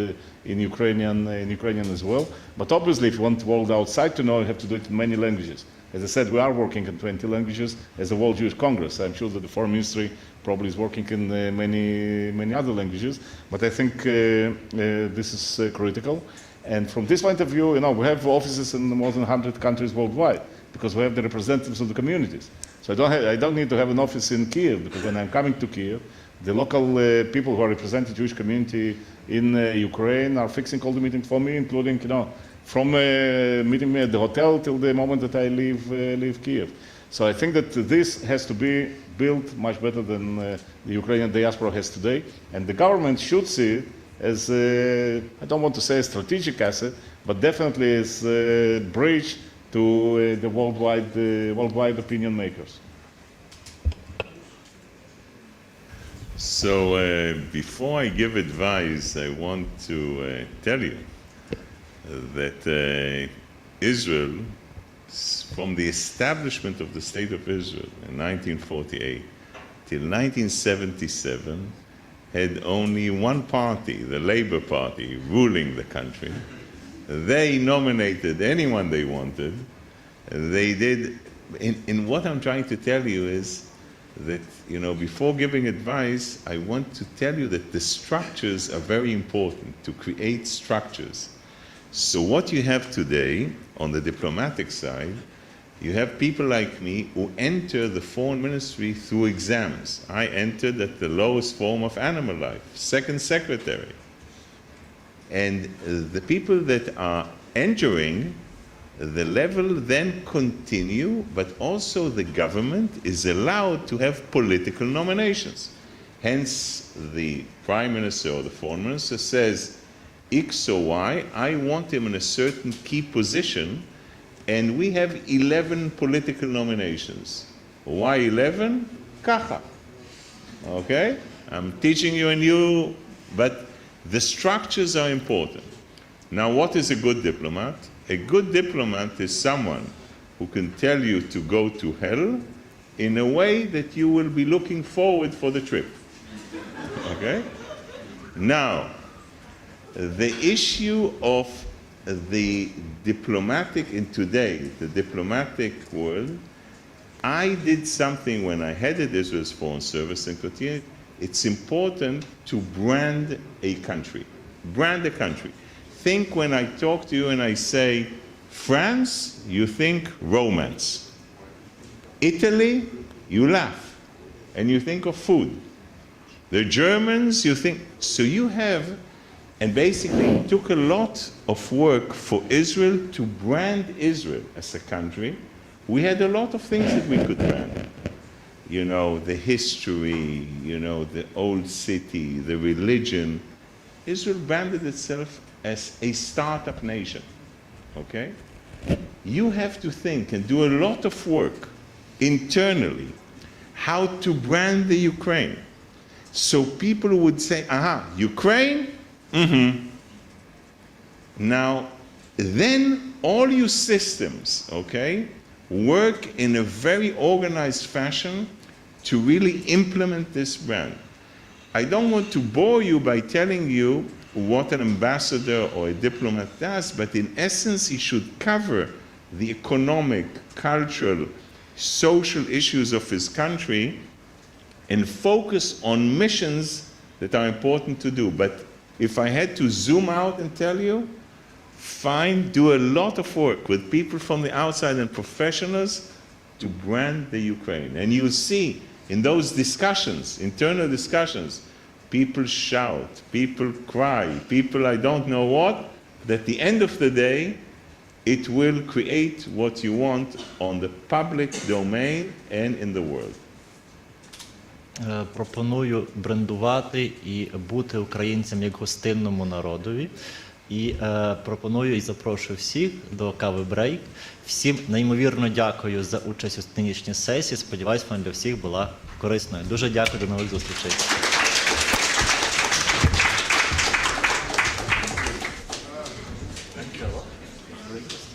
in Ukrainian as well. But obviously, if you want the world outside to know, you have to do it in many languages. As I said, we are working in 20 languages as a World Jewish Congress. I'm sure that the Foreign Ministry probably is working in many other languages. But I think this is critical. And from this point of view, we have offices in more than 100 countries worldwide because we have the representatives of the communities. So I don't need to have an office in Kiev, because when I'm coming to Kiev, the local people who are representing the Jewish community in Ukraine are fixing all the meetings for me, including, from meeting me at the hotel till the moment that I leave Kiev. So I think that this has to be built much better than the Ukrainian diaspora has today. And the government should see it as, I don't want to say a strategic asset, but definitely as a bridge to the worldwide opinion makers. So before I give advice, I want to tell you that Israel, from the establishment of the State of Israel in 1948 till 1977, had only one party, the Labour Party, ruling the country. They nominated anyone they wanted. They did, and what I'm trying to tell you is that, before giving advice, I want to tell you that the structures are very important, to create structures. So what you have today on the diplomatic side, you have people like me who enter the foreign ministry through exams. I entered at the lowest form of animal life, second secretary. And the people that are entering, the level then continue, but also the government is allowed to have political nominations. Hence, the prime minister or the foreign minister says, X or Y, I want him in a certain key position, and we have 11 political nominations. Why 11? Kacha. Okay? I'm teaching you a new, but The structures are important. Now, what is a good diplomat? A good diplomat is someone who can tell you to go to hell in a way that you will be looking forward for the trip. Okay? Now, the issue of the diplomatic in today, the diplomatic world, I did something when I headed Israel's Foreign Service and continued. It's important to brand a country. Brand a country. Think when I talk to you and I say France, you think romance. Italy, you laugh and you think of food. The Germans, you think, so you have, and basically it took a lot of work for Israel to brand Israel as a country. We had a lot of things that we could brand. You know, the history, you know, the old city, the religion. Israel branded itself as a startup nation, okay? You have to think and do a lot of work internally how to brand the Ukraine. So people would say, aha, Ukraine? Mm-hmm. Now, then all your systems, okay, work in a very organized fashion to really implement this brand. I don't want to bore you by telling you what an ambassador or a diplomat does, but in essence, he should cover the economic, cultural, social issues of his country and focus on missions that are important to do. But if I had to zoom out and tell you, do a lot of work with people from the outside and professionals to brand the Ukraine. And you'll see in those discussions, internal discussions, people shout, people cry, people I don't know what, but at the end of the day, it will create what you want on the public domain and in the world. Пропоную брендувати і бути українцем як гостинному народові. І пропоную і запрошую всіх до кави брейк. Всім неймовірно дякую за участь у нинішній сесії. Сподіваюсь, вона для всіх була корисною. Дуже дякую, до нових зустрічей. Thank you.